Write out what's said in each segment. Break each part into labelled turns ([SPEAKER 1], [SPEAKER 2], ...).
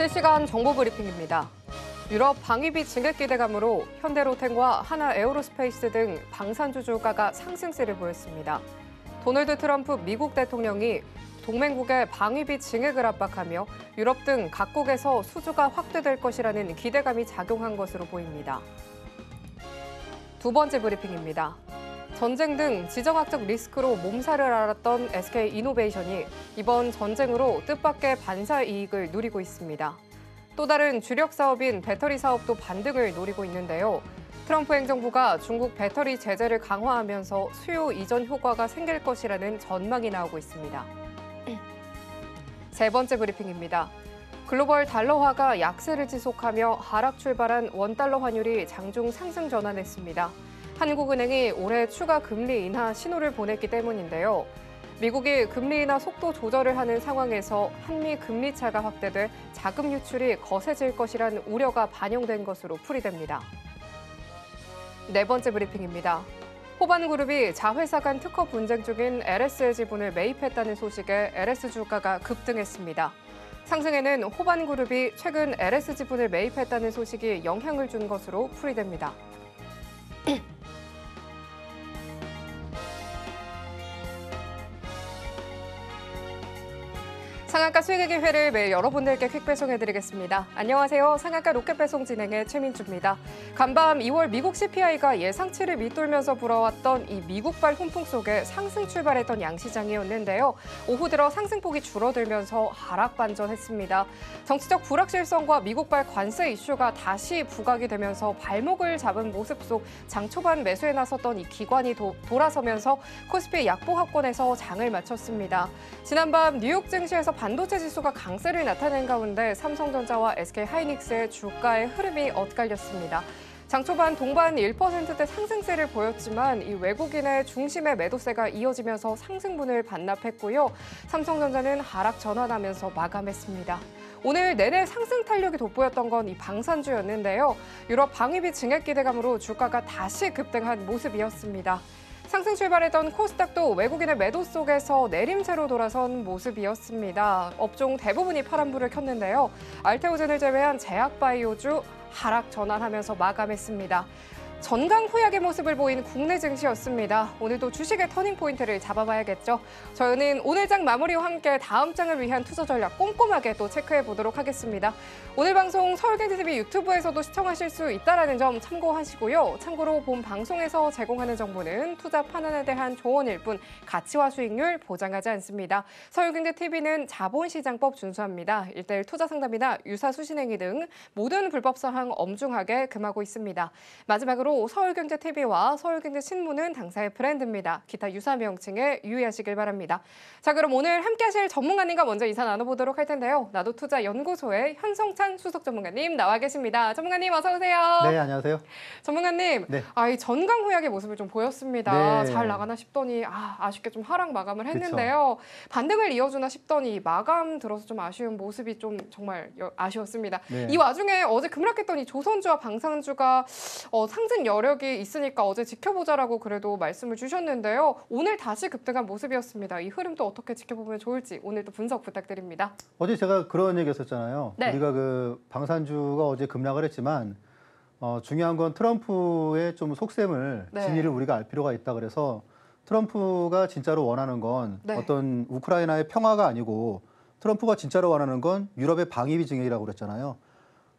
[SPEAKER 1] 실시간 정보 브리핑입니다. 유럽 방위비 증액 기대감으로 현대로템과 하나에어로스페이스 등 방산주 주가가 상승세를 보였습니다. 도널드 트럼프 미국 대통령이 동맹국의 방위비 증액을 압박하며 유럽 등 각국에서 수주가 확대될 것이라는 기대감이 작용한 것으로 보입니다. 두 번째 브리핑입니다. 전쟁 등 지정학적 리스크로 몸살을 앓았던 SK이노베이션이 이번 전쟁으로 뜻밖의 반사 이익을 누리고 있습니다. 또 다른 주력 사업인 배터리 사업도 반등을 노리고 있는데요. 트럼프 행정부가 중국 배터리 제재를 강화하면서 수요 이전 효과가 생길 것이라는 전망이 나오고 있습니다. 세 번째 브리핑입니다. 글로벌 달러화가 약세를 지속하며 하락 출발한 원달러 환율이 장중 상승 전환했습니다. 한국은행이 올해 추가 금리 인하 신호를 보냈기 때문인데요. 미국이 금리 인하 속도 조절을 하는 상황에서 한미 금리 차가 확대돼 자금 유출이 거세질 것이란 우려가 반영된 것으로 풀이됩니다. 네 번째 브리핑입니다. 호반그룹이 자회사 간 특허 분쟁 중인 LS의 지분을 매입했다는 소식에 LS 주가가 급등했습니다. 상승에는 호반그룹이 최근 LS 지분을 매입했다는 소식이 영향을 준 것으로 풀이됩니다. 상한가 수익의 회를 매일 여러분들께 퀵 배송해드리겠습니다. 안녕하세요. 상한가 로켓 배송 진행의 최민주입니다. 간밤 2월 미국 CPI가 예상치를 밑돌면서 불어왔던 이 미국발 훈풍 속에 상승 출발했던 양시장이었는데요. 오후 들어 상승폭이 줄어들면서 하락 반전했습니다. 정치적 불확실성과 미국발 관세 이슈가 다시 부각이 되면서 발목을 잡은 모습 속 장 초반 매수에 나섰던 이 기관이 돌아서면서 코스피 약보합권에서 장을 마쳤습니다. 지난밤 뉴욕 증시에서 반도체 지수가 강세를 나타낸 가운데 삼성전자와 SK하이닉스의 주가의 흐름이 엇갈렸습니다. 장 초반 동반 1%대 상승세를 보였지만 이 외국인의 중심의 매도세가 이어지면서 상승분을 반납했고요. 삼성전자는 하락 전환하면서 마감했습니다. 오늘 내내 상승 탄력이 돋보였던 건 이 방산주였는데요. 유럽 방위비 증액 기대감으로 주가가 다시 급등한 모습이었습니다. 상승 출발했던 코스닥도 외국인의 매도 속에서 내림세로 돌아선 모습이었습니다. 업종 대부분이 파란불을 켰는데요. 알테오젠을 제외한 제약바이오주 하락 전환하면서 마감했습니다. 전강후약의 모습을 보인 국내 증시였습니다. 오늘도 주식의 터닝포인트를 잡아봐야겠죠. 저희는 오늘 장 마무리와 함께 다음 장을 위한 투자 전략 꼼꼼하게 또 체크해 보도록 하겠습니다. 오늘 방송 서울경제TV 유튜브에서도 시청하실 수 있다는 점 참고하시고요. 참고로 본 방송에서 제공하는 정보는 투자 판단에 대한 조언일 뿐 가치와 수익률 보장하지 않습니다. 서울경제TV는 자본시장법 준수합니다. 1:1 투자 상담이나 유사수신행위 등 모든 불법 사항 엄중하게 금하고 있습니다. 마지막으로 서울경제TV와 서울경제신문은 당사의 브랜드입니다. 기타 유사 명칭에 유의하시길 바랍니다. 자, 그럼 오늘 함께하실 전문가님과 먼저 인사 나눠보도록 할 텐데요. 나도투자연구소의 현성찬 수석 전문가님 나와 계십니다. 전문가님 어서 오세요.
[SPEAKER 2] 네, 안녕하세요.
[SPEAKER 1] 전문가님,
[SPEAKER 2] 네.
[SPEAKER 1] 이 전강후약의 모습을 좀 보였습니다.
[SPEAKER 2] 네.
[SPEAKER 1] 잘 나가나 싶더니 아쉽게 좀 하락 마감을 했는데요. 그쵸. 반등을 이어주나 싶더니 마감 들어서 좀 아쉬운 모습이 좀 정말 아쉬웠습니다.
[SPEAKER 2] 네.
[SPEAKER 1] 이 와중에 어제 급락했더니 조선주와 방산주가 상승 여력이 있으니까 어제 지켜보자라고 그래도 말씀을 주셨는데요. 오늘 다시 급등한 모습이었습니다. 이 흐름 또 어떻게 지켜보면 좋을지 오늘 또 분석 부탁드립니다.
[SPEAKER 2] 어제 제가 그런 얘기 했었잖아요.
[SPEAKER 1] 네.
[SPEAKER 2] 우리가 그 방산주가 어제 급락을 했지만 중요한 건 트럼프의 좀 속셈을
[SPEAKER 1] 네.
[SPEAKER 2] 진위를 우리가 알 필요가 있다 그래서 트럼프가 진짜로 원하는 건
[SPEAKER 1] 네.
[SPEAKER 2] 어떤 우크라이나의 평화가 아니고 트럼프가 진짜로 원하는 건 유럽의 방위비 증액이라고 그랬잖아요.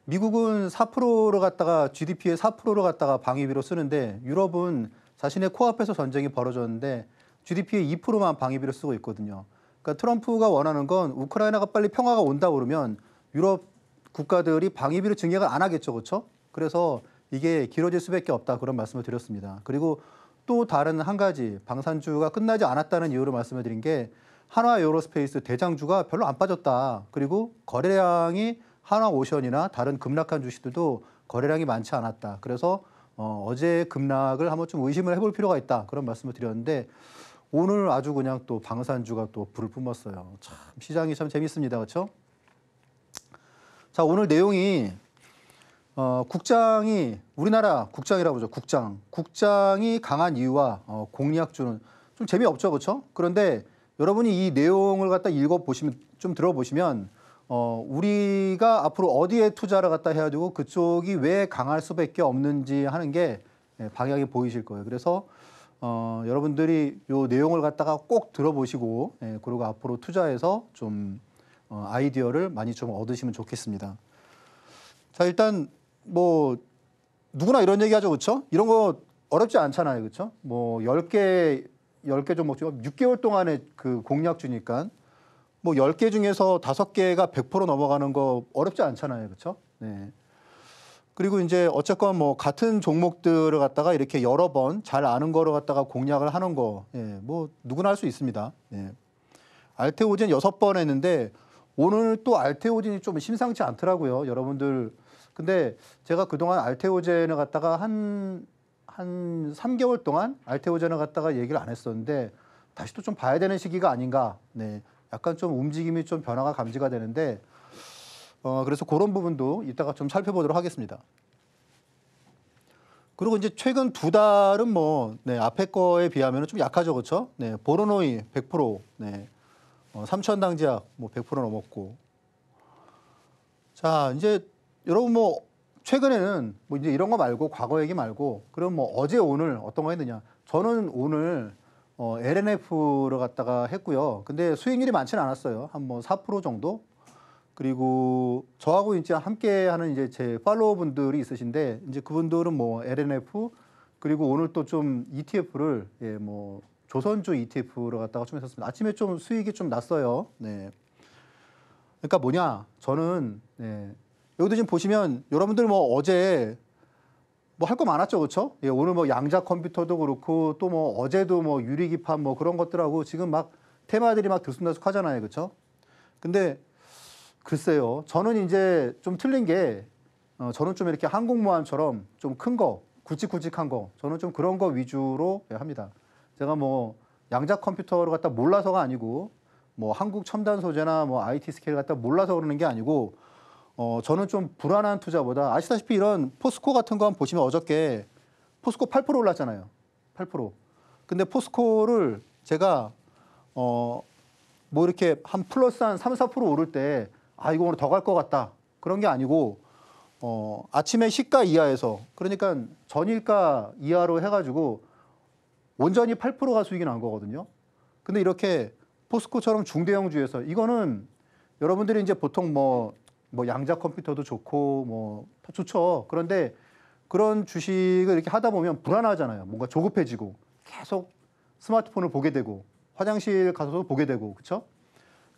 [SPEAKER 2] 미국은 4%를 갖다가 GDP의 4%를 갖다가 방위비로 쓰는데 유럽은 자신의 코앞에서 전쟁이 벌어졌는데 GDP의 2%만 방위비로 쓰고 있거든요. 그러니까 트럼프가 원하는 건 우크라이나가 빨리 평화가 온다 그러면 유럽 국가들이 방위비를 증액을 안 하겠죠, 그렇죠? 그래서 이게 길어질 수밖에 없다 그런 말씀을 드렸습니다. 그리고 또 다른 한 가지 방산주가 끝나지 않았다는 이유로 말씀을 드린 게 한화에어로스페이스 대장주가 별로 안 빠졌다. 그리고 거래량이 한화오션이나 다른 급락한 주식들도 거래량이 많지 않았다. 그래서 어제 급락을 한번 좀 의심을 해볼 필요가 있다. 그런 말씀을 드렸는데 오늘 아주 그냥 또 방산주가 또 불을 뿜었어요. 참 시장이 참 재밌습니다. 그렇죠? 자, 오늘 내용이 국장이 우리나라 국장이라고 그러죠. 국장이 강한 이유와 공약주는 좀 재미없죠. 그렇죠? 그런데 여러분이 이 내용을 갖다 읽어보시면 좀 들어보시면 우리가 앞으로 어디에 투자를 갖다 해야 되고 그쪽이 왜 강할 수밖에 없는지 하는 게 방향이 보이실 거예요. 그래서 여러분들이 요 내용을 갖다가 꼭 들어보시고 그리고 앞으로 투자해서 좀 아이디어를 많이 좀 얻으시면 좋겠습니다. 자, 일단 뭐 누구나 이런 얘기 하죠. 그렇죠? 이런 거 어렵지 않잖아요. 그렇죠? 뭐 10개 종목 중 6개월 동안의 그 공략 주니까 뭐 10개 중에서 5개가 100% 넘어가는 거 어렵지 않잖아요. 그렇죠? 네. 그리고 이제 어쨌건 뭐 같은 종목들을 갖다가 이렇게 여러 번 잘 아는 거를 갖다가 공략을 하는 거, 뭐 누구나 할 수 있습니다. 알테오젠 6번 했는데 오늘 또 알테오젠이 좀 심상치 않더라고요. 여러분들. 근데 제가 그동안 알테오젠을 갖다가 한 3개월 동안 알테오젠을 갖다가 얘기를 안 했었는데 다시 또 좀 봐야 되는 시기가 아닌가. 네. 약간 좀 움직임이 좀 변화가 감지가 되는데 그래서 그런 부분도 이따가 좀 살펴보도록 하겠습니다. 그리고 이제 최근 2달은 뭐 앞에 거에 비하면 좀 약하죠, 그렇죠? 네, 보르노이 100%, 네, 삼천당제약 뭐 100% 넘었고. 자, 이제 여러분 뭐 최근에는 뭐 이제 이런 거 말고 과거 얘기 말고 그럼 뭐 어제 오늘 어떤 거 했느냐? 저는 오늘 LNF를 갖다가 했고요. 근데 수익률이 많지는 않았어요. 한 뭐 4% 정도. 그리고 저하고 이제 함께 하는 이제 제 팔로워 분들이 있으신데 이제 그분들은 뭐 LNF 그리고 오늘 또 좀 ETF를 뭐 조선주 ETF를 갖다가 좀 했었습니다. 아침에 좀 수익이 좀 났어요. 네. 그러니까 뭐냐? 저는 여기도 지금 보시면 여러분들 뭐 어제 뭐 할 거 많았죠, 그렇죠? 오늘 뭐 양자 컴퓨터도 그렇고 또 뭐 어제도 뭐 유리기판 뭐 그런 것들하고 지금 막 테마들이 막 들쑥날쑥하잖아요, 그렇죠? 근데 글쎄요, 저는 이제 좀 틀린 게 저는 좀 이렇게 항공모함처럼 좀 큰 거, 굵직굵직한 거, 저는 좀 그런 거 위주로 합니다. 제가 뭐 양자 컴퓨터를 갖다 몰라서가 아니고 뭐 한국 첨단 소재나 뭐 IT 스케일 갖다 몰라서 그러는 게 아니고 저는 좀 불안한 투자보다 아시다시피 이런 포스코 같은 거 한번 보시면 어저께 포스코 8% 올랐잖아요. 8%. 근데 포스코를 제가 뭐 이렇게 한 플러스 한 3, 4% 오를 때 이거 오늘 더 갈 것 같다. 그런 게 아니고 아침에 시가 이하에서 그러니까 전일가 이하로 해가지고 온전히 8%가 수익이 난 거거든요. 근데 이렇게 포스코처럼 중대형주에서 이거는 여러분들이 이제 보통 뭐 양자 컴퓨터도 좋고 뭐 다 좋죠. 그런데 그런 주식을 이렇게 하다 보면 불안하잖아요. 뭔가 조급해지고 계속 스마트폰을 보게 되고 화장실 가서도 보게 되고 그렇죠?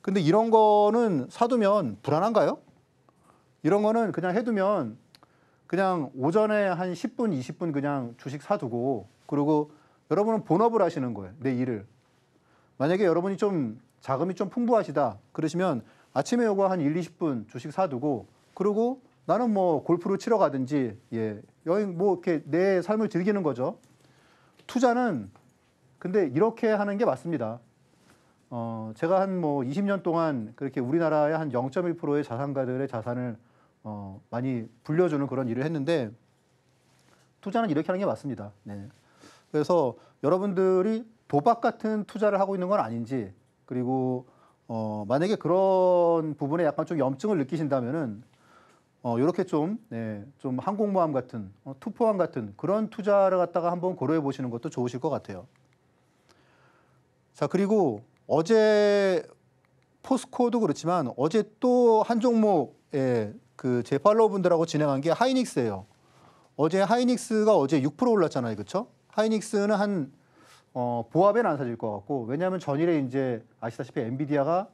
[SPEAKER 2] 근데 이런 거는 사두면 불안한가요? 이런 거는 그냥 해두면 그냥 오전에 한 10분, 20분 그냥 주식 사두고 그리고 여러분은 본업을 하시는 거예요. 내 일을. 만약에 여러분이 좀 자금이 좀 풍부하시다 그러시면 아침에 요거 한 1, 20분 주식 사두고 그리고 나는 뭐 골프를 치러 가든지 여행 뭐 이렇게 내 삶을 즐기는 거죠. 투자는 근데 이렇게 하는 게 맞습니다. 제가 한 뭐 20년 동안 그렇게 우리나라의 한 0.1%의 자산가들의 자산을 많이 불려주는 그런 일을 했는데 투자는 이렇게 하는 게 맞습니다. 네. 그래서 여러분들이 도박 같은 투자를 하고 있는 건 아닌지 그리고 만약에 그런 부분에 약간 좀 염증을 느끼신다면은 이렇게 좀 항공모함 같은 투포함 같은 그런 투자를 갖다가 한번 고려해 보시는 것도 좋으실 것 같아요. 자, 그리고 어제 포스코도 그렇지만 어제 또 한 종목 그 제 팔로워 분들하고 진행한 게 하이닉스예요. 어제 하이닉스가 어제 6% 올랐잖아요, 그렇죠? 하이닉스는 한 보합에는 안 사질 것 같고 왜냐하면 전일에 이제 아시다시피 엔비디아가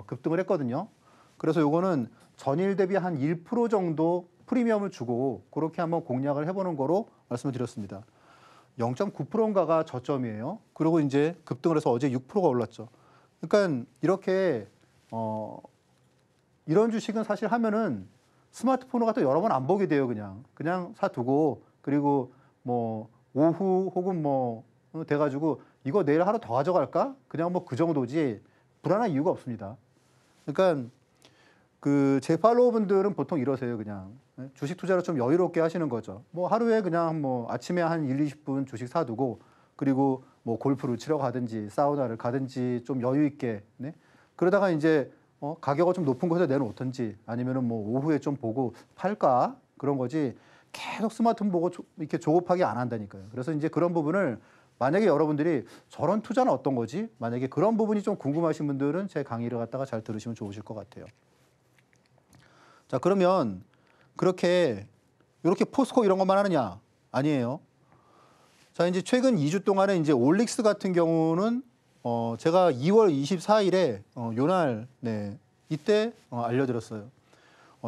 [SPEAKER 2] 급등을 했거든요. 그래서 요거는 전일 대비 한 1% 정도 프리미엄을 주고 그렇게 한번 공략을 해보는 거로 말씀을 드렸습니다. 0.9%인가가 저점이에요. 그리고 이제 급등을 해서 어제 6%가 올랐죠. 그러니까 이렇게 이런 주식은 사실 하면은 스마트폰을 갖다 여러 번 안 보게 돼요. 그냥 사두고 그리고 뭐 오후 혹은 뭐 돼가지고 이거 내일 하루 더 가져갈까? 그냥 뭐 그 정도지 불안한 이유가 없습니다. 그러니까 그 제 팔로워 분들은 보통 이러세요. 그냥 주식 투자를 좀 여유롭게 하시는 거죠. 뭐 하루에 그냥 뭐 아침에 한 1, 20분 주식 사두고 그리고 뭐 골프를 치러 가든지 사우나를 가든지 좀 여유 있게 그러다가 이제 가격을 좀 높은 곳에 내놓던지 아니면은 뭐 오후에 좀 보고 팔까 그런 거지 계속 스마트폰 보고 이렇게 조급하게 안 한다니까요. 그래서 이제 그런 부분을 만약에 여러분들이 저런 투자는 어떤 거지? 만약에 그런 부분이 좀 궁금하신 분들은 제 강의를 갖다가 잘 들으시면 좋으실 것 같아요. 자, 그러면 이렇게 포스코 이런 것만 하느냐? 아니에요. 자, 이제 최근 2주 동안에 이제 올릭스 같은 경우는 제가 2월 24일에 요날 네, 이때 알려드렸어요.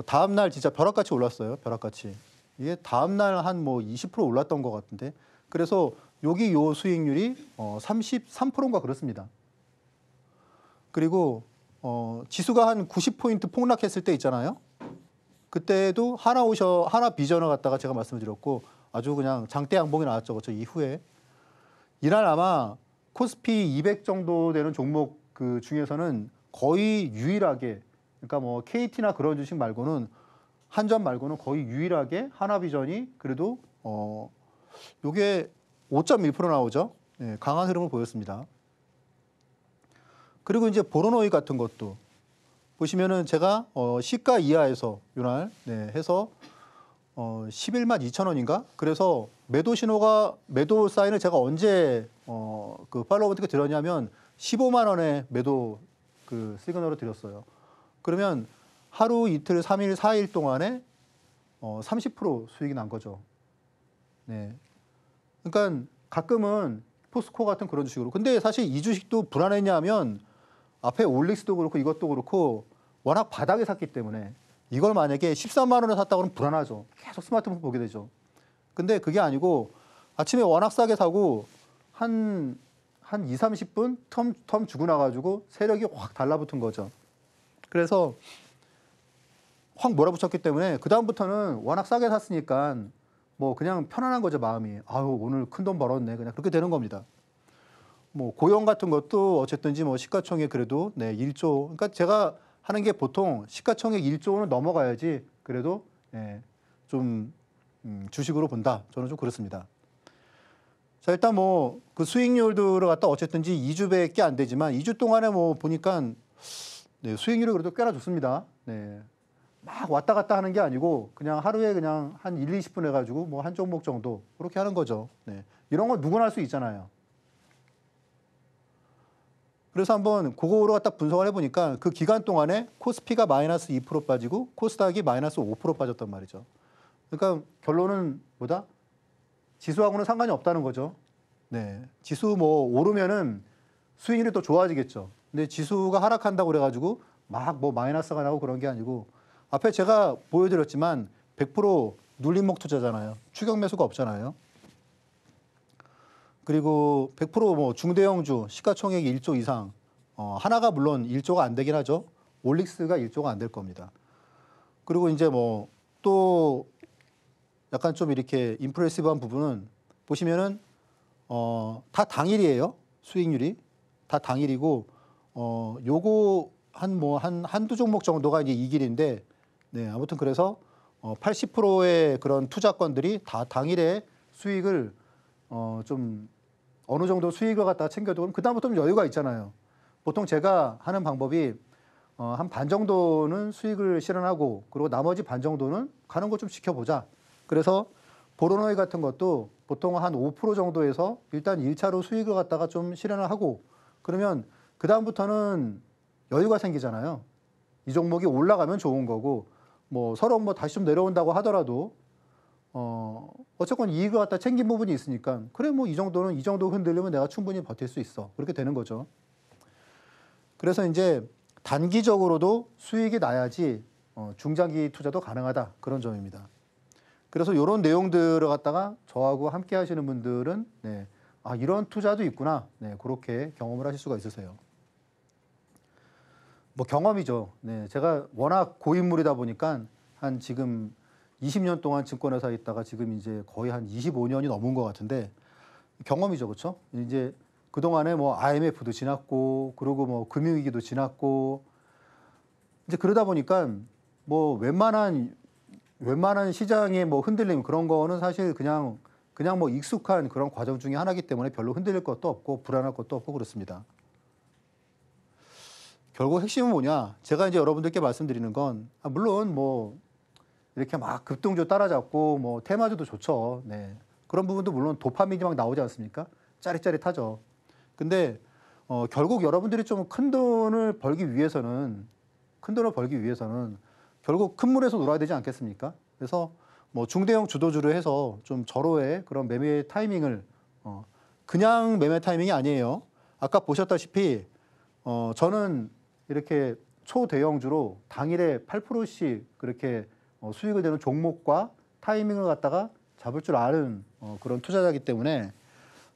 [SPEAKER 2] 다음 날 진짜 벼락같이 올랐어요. 벼락같이. 이게 다음 날 한 뭐 20% 올랐던 것 같은데. 그래서 여기 요 수익률이 33%인가 그렇습니다. 그리고 지수가 한 90포인트 폭락했을 때 있잖아요. 그때도 하나 비전을 갖다가 제가 말씀을 드렸고 아주 그냥 장대 양봉이 나왔죠. 그렇죠. 이후에 이날 아마 코스피 200 정도 되는 종목 그 중에서는 거의 유일하게 그러니까 뭐 KT나 그런 주식 말고는 한전 말고는 거의 유일하게 하나비전이 그래도 요게 5.1% 나오죠. 네, 강한 흐름을 보였습니다. 그리고 이제 보로노이 같은 것도 보시면은 제가 시가 이하에서 요날 네, 해서 11만 2천 원인가? 그래서 매도 사인을 제가 언제 그 팔로워분들께 드렸냐면 15만 원에 매도 그 시그널을 드렸어요. 그러면 하루 이틀 3일 4일 동안에 30% 수익이 난 거죠. 네. 그러니까 가끔은 포스코 같은 그런 주식으로. 근데 사실 이 주식도 불안했냐 하면 앞에 올릭스도 그렇고 이것도 그렇고 워낙 바닥에 샀기 때문에 이걸 만약에 13만 원에 샀다고 하면 불안하죠. 계속 스마트폰 보게 되죠. 근데 그게 아니고 아침에 워낙 싸게 사고 한 2, 30분 텀 주고 나가지고 세력이 확 달라붙은 거죠. 그래서 확 몰아붙였기 때문에 그다음부터는 워낙 싸게 샀으니까 뭐 그냥 편안한 거죠, 마음이. 아유, 오늘 큰 돈 벌었네. 그냥 그렇게 되는 겁니다. 뭐 고용 같은 것도 어쨌든지 뭐 시가총액 그래도 네, 1조. 그러니까 제가 하는 게 보통 시가총액 1조는 넘어가야지 그래도 네, 좀 주식으로 본다. 저는 좀 그렇습니다. 자, 일단 뭐 그 수익률들을 갖다 어쨌든지 2주밖에 안 되지만 2주 동안에 뭐 보니까 네, 수익률이 그래도 꽤나 좋습니다. 네. 막 왔다 갔다 하는 게 아니고 그냥 하루에 그냥 한 1, 20분 해가지고 뭐 한 종목 정도 그렇게 하는 거죠. 네. 이런 건 누구나 할 수 있잖아요. 그래서 한번 그거로 갖다 분석을 해보니까 그 기간 동안에 코스피가 마이너스 2% 빠지고 코스닥이 마이너스 5% 빠졌단 말이죠. 그러니까 결론은 뭐다? 지수하고는 상관이 없다는 거죠. 네. 지수 뭐 오르면은 수익률이 더 좋아지겠죠. 근데 지수가 하락한다고 그래가지고 막 뭐 마이너스가 나고 그런 게 아니고 앞에 제가 보여드렸지만 100% 눌림목 투자잖아요. 추격 매수가 없잖아요. 그리고 100%뭐 중대형주 시가총액 1조 이상 하나가 물론 1조가 안 되긴 하죠. 올릭스가 1조가 안 될 겁니다. 그리고 이제 뭐 또 약간 좀 이렇게 임프레시브한 부분은 보시면은 다 당일이에요. 수익률이 다 당일이고 요거 한두 종목 정도가 이제 이 길인데 네, 아무튼 그래서 80%의 그런 투자권들이 다 당일에 수익을 좀 어느 정도 수익을 갖다가 챙겨두고 그다음부터는 여유가 있잖아요. 보통 제가 하는 방법이 한 반 정도는 수익을 실현하고 그리고 나머지 반 정도는 가는 거 좀 지켜보자. 그래서 보로노이 같은 것도 보통 한 5% 정도에서 일단 1차로 수익을 갖다가 좀 실현을 하고 그러면 그다음부터는 여유가 생기잖아요. 이 종목이 올라가면 좋은 거고 뭐 서로 뭐 다시 좀 내려온다고 하더라도 어쨌건 이익을 갖다 챙긴 부분이 있으니까 그래 뭐 이 정도 흔들리면 내가 충분히 버틸 수 있어. 그렇게 되는 거죠. 그래서 이제 단기적으로도 수익이 나야지 중장기 투자도 가능하다. 그런 점입니다. 그래서 이런 내용들을 갖다가 저하고 함께 하시는 분들은 네, 아, 이런 투자도 있구나. 네, 그렇게 경험을 하실 수가 있으세요. 뭐 경험이죠. 네, 제가 워낙 고인물이다 보니까 한 지금 20년 동안 증권회사에 있다가 지금 이제 거의 한 25년이 넘은 것 같은데 경험이죠, 그렇죠? 이제 그 동안에 뭐 IMF도 지났고 그리고 뭐 금융위기도 지났고 이제 그러다 보니까 뭐 웬만한 시장의 뭐 흔들림 그런 거는 사실 그냥 뭐 익숙한 그런 과정 중에 하나이기 때문에 별로 흔들릴 것도 없고 불안할 것도 없고 그렇습니다. 결국 핵심은 뭐냐? 제가 이제 여러분들께 말씀드리는 건 물론 뭐 이렇게 막 급등주 따라잡고 뭐 테마주도 좋죠. 네. 그런 부분도 물론 도파민이 막 나오지 않습니까? 짜릿짜릿하죠. 근데 결국 여러분들이 좀 큰 돈을 벌기 위해서는 결국 큰 물에서 놀아야 되지 않겠습니까? 그래서 뭐 중대형 주도주를 해서 좀 절호의 그런 매매 타이밍을 그냥 매매 타이밍이 아니에요. 아까 보셨다시피 저는 이렇게 초대형주로 당일에 8%씩 그렇게 수익을 내는 종목과 타이밍을 갖다가 잡을 줄 아는 그런 투자자이기 때문에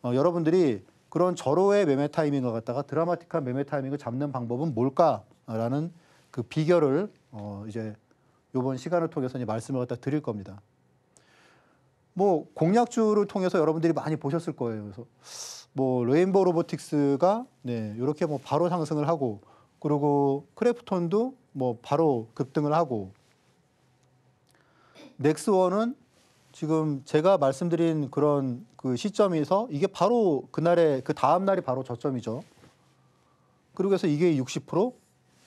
[SPEAKER 2] 여러분들이 그런 절호의 매매 타이밍을 갖다가 드라마틱한 매매 타이밍을 잡는 방법은 뭘까라는 그 비결을 이제 이번 시간을 통해서 이제 말씀을 갖다 드릴 겁니다. 뭐 공략주를 통해서 여러분들이 많이 보셨을 거예요. 그래서 뭐 레인보우 로보틱스가 네, 이렇게 뭐 바로 상승을 하고 그리고 크래프톤도 뭐 바로 급등을 하고 넥스원은 지금 제가 말씀드린 그런 그 시점에서 이게 바로 그날의 그 다음 날이 바로 저점이죠. 그리고 해서 이게 60%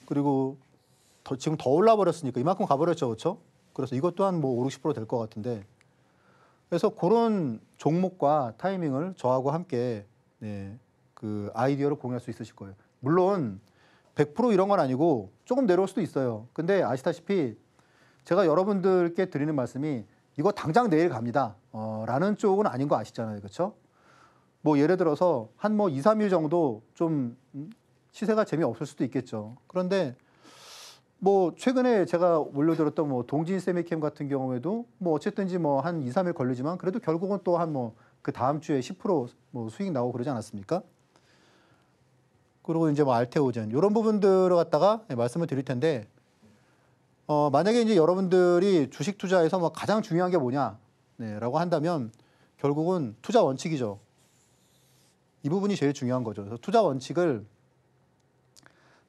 [SPEAKER 2] 그리고 지금 더 올라 버렸으니까 이만큼 가버렸죠, 그렇죠? 그래서 이것 또한 뭐 5, 60% 될 것 같은데 그래서 그런 종목과 타이밍을 저하고 함께 네, 그 아이디어를 공유할 수 있으실 거예요. 물론 100% 이런 건 아니고 조금 내려올 수도 있어요. 근데 아시다시피 제가 여러분들께 드리는 말씀이 이거 당장 내일 갑니다. 라는 쪽은 아닌 거 아시잖아요. 그렇죠? 뭐 예를 들어서 한 뭐 2, 3일 정도 좀 시세가 재미없을 수도 있겠죠. 그런데 뭐 최근에 제가 올려드렸던 뭐 동진 세미캠 같은 경우에도 뭐 어쨌든지 뭐 한 2, 3일 걸리지만 그래도 결국은 또 한 뭐 그 다음 주에 10% 수익 나오고 그러지 않았습니까? 그리고 이제 뭐 알테오젠 이런 부분들을 갖다가 말씀을 드릴 텐데 만약에 이제 여러분들이 주식 투자에서 뭐 가장 중요한 게 뭐냐 라고 한다면 결국은 투자 원칙이죠. 이 부분이 제일 중요한 거죠. 그래서 투자 원칙을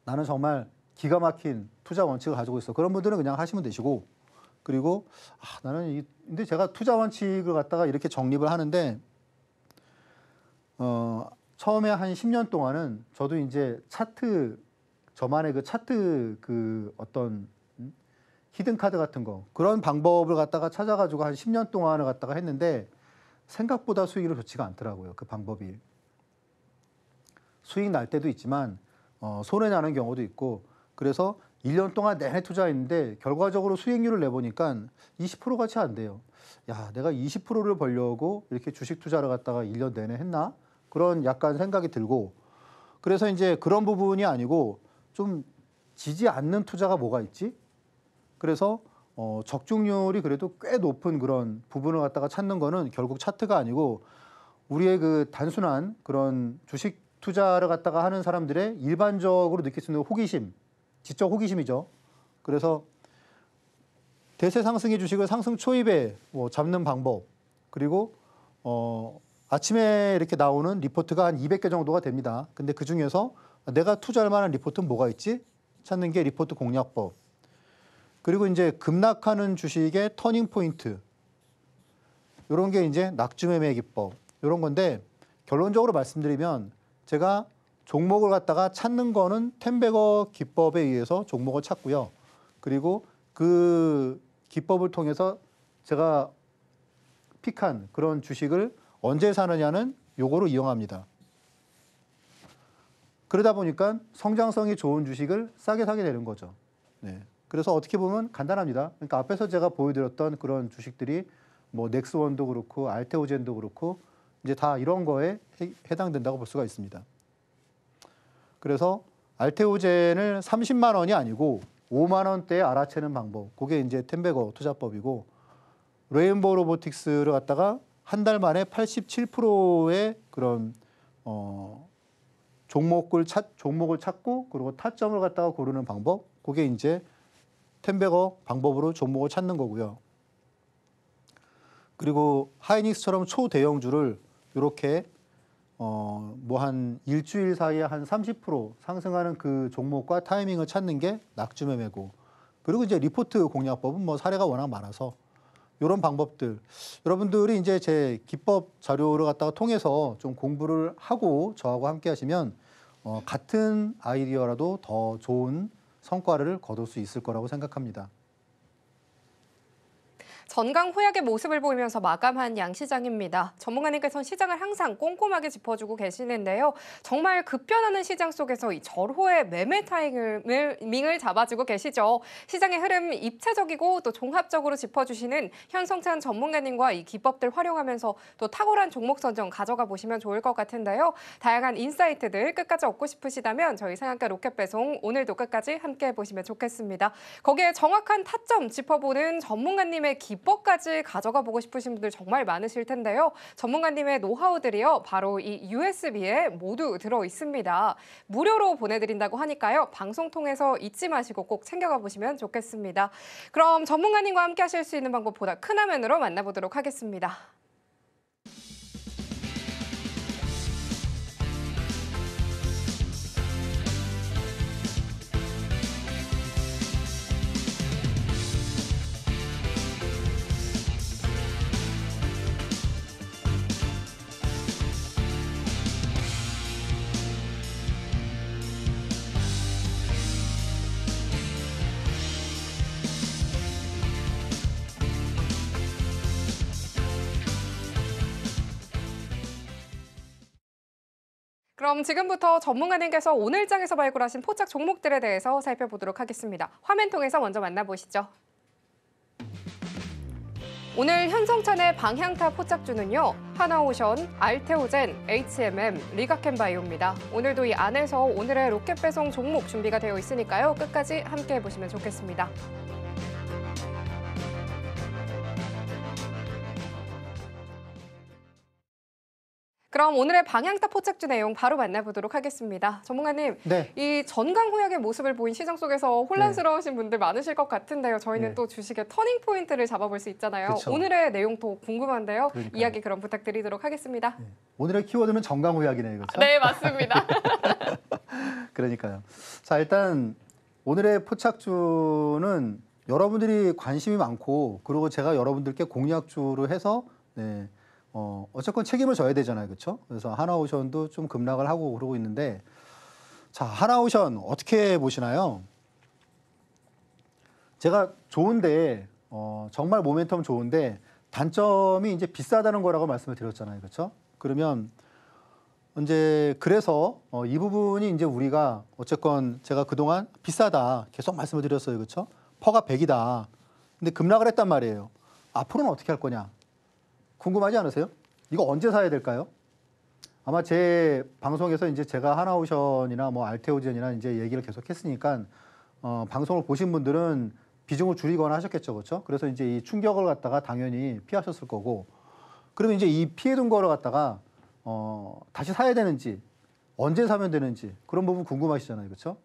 [SPEAKER 2] 나는 정말 기가 막힌 투자 원칙을 가지고 있어. 그런 분들은 그냥 하시면 되시고 그리고 근데 제가 투자 원칙을 갖다가 이렇게 정립을 하는데 처음에 한 10년 동안은 저도 이제 차트 저만의 그 차트 그 어떤 히든 카드 같은 거 그런 방법을 갖다가 찾아가지고 한 10년 동안을 갖다가 했는데 생각보다 수익이 좋지가 않더라고요. 그 방법이 수익 날 때도 있지만 손해 나는 경우도 있고 그래서 1년 동안 내내 투자했는데 결과적으로 수익률을 내보니까 20% 같이 안 돼요. 야, 내가 20%를 벌려고 이렇게 주식 투자를 갖다가 1년 내내 했나? 그런 약간 생각이 들고 그래서 이제 그런 부분이 아니고 좀 지지 않는 투자가 뭐가 있지? 그래서 적중률이 그래도 꽤 높은 그런 부분을 갖다가 찾는 거는 결국 차트가 아니고 우리의 그 단순한 그런 주식 투자를 갖다가 하는 사람들의 일반적으로 느낄 수 있는 호기심, 지적 호기심이죠. 그래서 대세 상승의 주식을 상승 초입에 잡는 방법 그리고 아침에 이렇게 나오는 리포트가 한 200개 정도가 됩니다. 근데 그 중에서 내가 투자할 만한 리포트는 뭐가 있지? 찾는 게 리포트 공략법. 그리고 이제 급락하는 주식의 터닝 포인트. 이런 게 이제 낙주매매 기법. 이런 건데 결론적으로 말씀드리면 제가 종목을 갖다가 찾는 거는 텐베거 기법에 의해서 종목을 찾고요. 그리고 그 기법을 통해서 제가 픽한 그런 주식을 언제 사느냐는 요거로 이용합니다. 그러다 보니까 성장성이 좋은 주식을 싸게 사게 되는 거죠. 네. 그래서 어떻게 보면 간단합니다. 그러니까 앞에서 제가 보여드렸던 그런 주식들이 뭐 넥스원도 그렇고 알테오젠도 그렇고 이제 다 이런 거에 해당된다고 볼 수가 있습니다. 그래서 알테오젠을 30만 원이 아니고 5만 원대에 알아채는 방법. 그게 이제 텐베거 투자법이고 레인보우 로보틱스를 갖다가 한 달 만에 87%의 그런 종목을 찾고 그리고 타점을 갖다가 고르는 방법. 그게 이제 텐베거 방법으로 종목을 찾는 거고요. 그리고 하이닉스처럼 초대형주를 이렇게 뭐 한 일주일 사이에 한 30% 상승하는 그 종목과 타이밍을 찾는 게 낙주매매고 그리고 이제 리포트 공략법은 뭐 사례가 워낙 많아서 이런 방법들 여러분들이 이제 제 기법 자료를 갖다가 통해서 좀 공부를 하고 저하고 함께 하시면 같은 아이디어라도 더 좋은 성과를 거둘 수 있을 거라고 생각합니다.
[SPEAKER 1] 전강 후약의 모습을 보이면서 마감한 양시장입니다. 전문가님께서는 시장을 항상 꼼꼼하게 짚어주고 계시는데요. 정말 급변하는 시장 속에서 이 절호의 매매 타이밍을 잡아주고 계시죠. 시장의 흐름 입체적이고 또 종합적으로 짚어주시는 현성찬 전문가님과 이 기법들 활용하면서 또 탁월한 종목 선정 가져가 보시면 좋을 것 같은데요. 다양한 인사이트들 끝까지 얻고 싶으시다면 저희 상한가 로켓 배송 오늘도 끝까지 함께 해보시면 좋겠습니다. 거기에 정확한 타점 짚어보는 전문가님의 기법까지 가져가 보고 싶으신 분들 정말 많으실 텐데요. 전문가님의 노하우들이요. 바로 이 USB에 모두 들어 있습니다. 무료로 보내드린다고 하니까요. 방송 통해서 잊지 마시고 꼭 챙겨가 보시면 좋겠습니다. 그럼 전문가님과 함께 하실 수 있는 방법 보다 큰 화면으로 만나보도록 하겠습니다. 그럼 지금부터 전문가님께서 오늘 장에서 발굴하신 포착 종목들에 대해서 살펴보도록 하겠습니다. 화면 통해서 먼저 만나보시죠. 오늘 현성찬의 방향타 포착주는요. 하나오션, 알테오젠, HMM, 리가켄바이오입니다. 오늘도 이 안에서 오늘의 로켓 배송 종목 준비가 되어 있으니까요. 끝까지 함께 해보시면 좋겠습니다. 그럼 오늘의 방향타 포착주 내용 바로 만나보도록 하겠습니다. 전문가님,
[SPEAKER 2] 네.
[SPEAKER 1] 이 전강 후약의 모습을 보인 시장 속에서 혼란스러우신 분들 많으실 것 같은데요. 저희는
[SPEAKER 2] 네.
[SPEAKER 1] 또 주식의 터닝 포인트를 잡아볼 수 있잖아요.
[SPEAKER 2] 그쵸.
[SPEAKER 1] 오늘의 내용도 궁금한데요.
[SPEAKER 2] 그러니까요.
[SPEAKER 1] 이야기 그럼 부탁드리도록 하겠습니다.
[SPEAKER 2] 네. 오늘의 키워드는 정강후약이네요. 그렇죠?
[SPEAKER 1] 네, 맞습니다.
[SPEAKER 2] 그러니까요. 자, 일단 오늘의 포착주는 여러분들이 관심이 많고 그리고 제가 여러분들께 공략주로 해서 네, 어쨌건 책임을 져야 되잖아요. 그렇죠? 그래서 하나오션도 좀 급락을 하고 그러고 있는데 자, 하나오션 어떻게 보시나요? 제가 좋은데 정말 모멘텀 좋은데 단점이 이제 비싸다는 거라고 말씀을 드렸잖아요. 그렇죠? 그러면 이제 그래서 이 부분이 이제 우리가 어쨌건 제가 그동안 비싸다 계속 말씀을 드렸어요. 그렇죠? 퍼가 100이다. 근데 급락을 했단 말이에요. 앞으로는 어떻게 할 거냐? 궁금하지 않으세요? 이거 언제 사야 될까요? 아마 제 방송에서 이제 제가 하나오션이나 뭐 알테오젠이나 이제 얘기를 계속 했으니까 방송을 보신 분들은 비중을 줄이거나 하셨겠죠. 그렇죠? 그래서 이제 이 충격을 갖다가 당연히 피하셨을 거고 그러면 이제 이 피해둔 거를 갖다가 다시 사야 되는지 언제 사면 되는지 그런 부분 궁금하시잖아요. 그렇죠?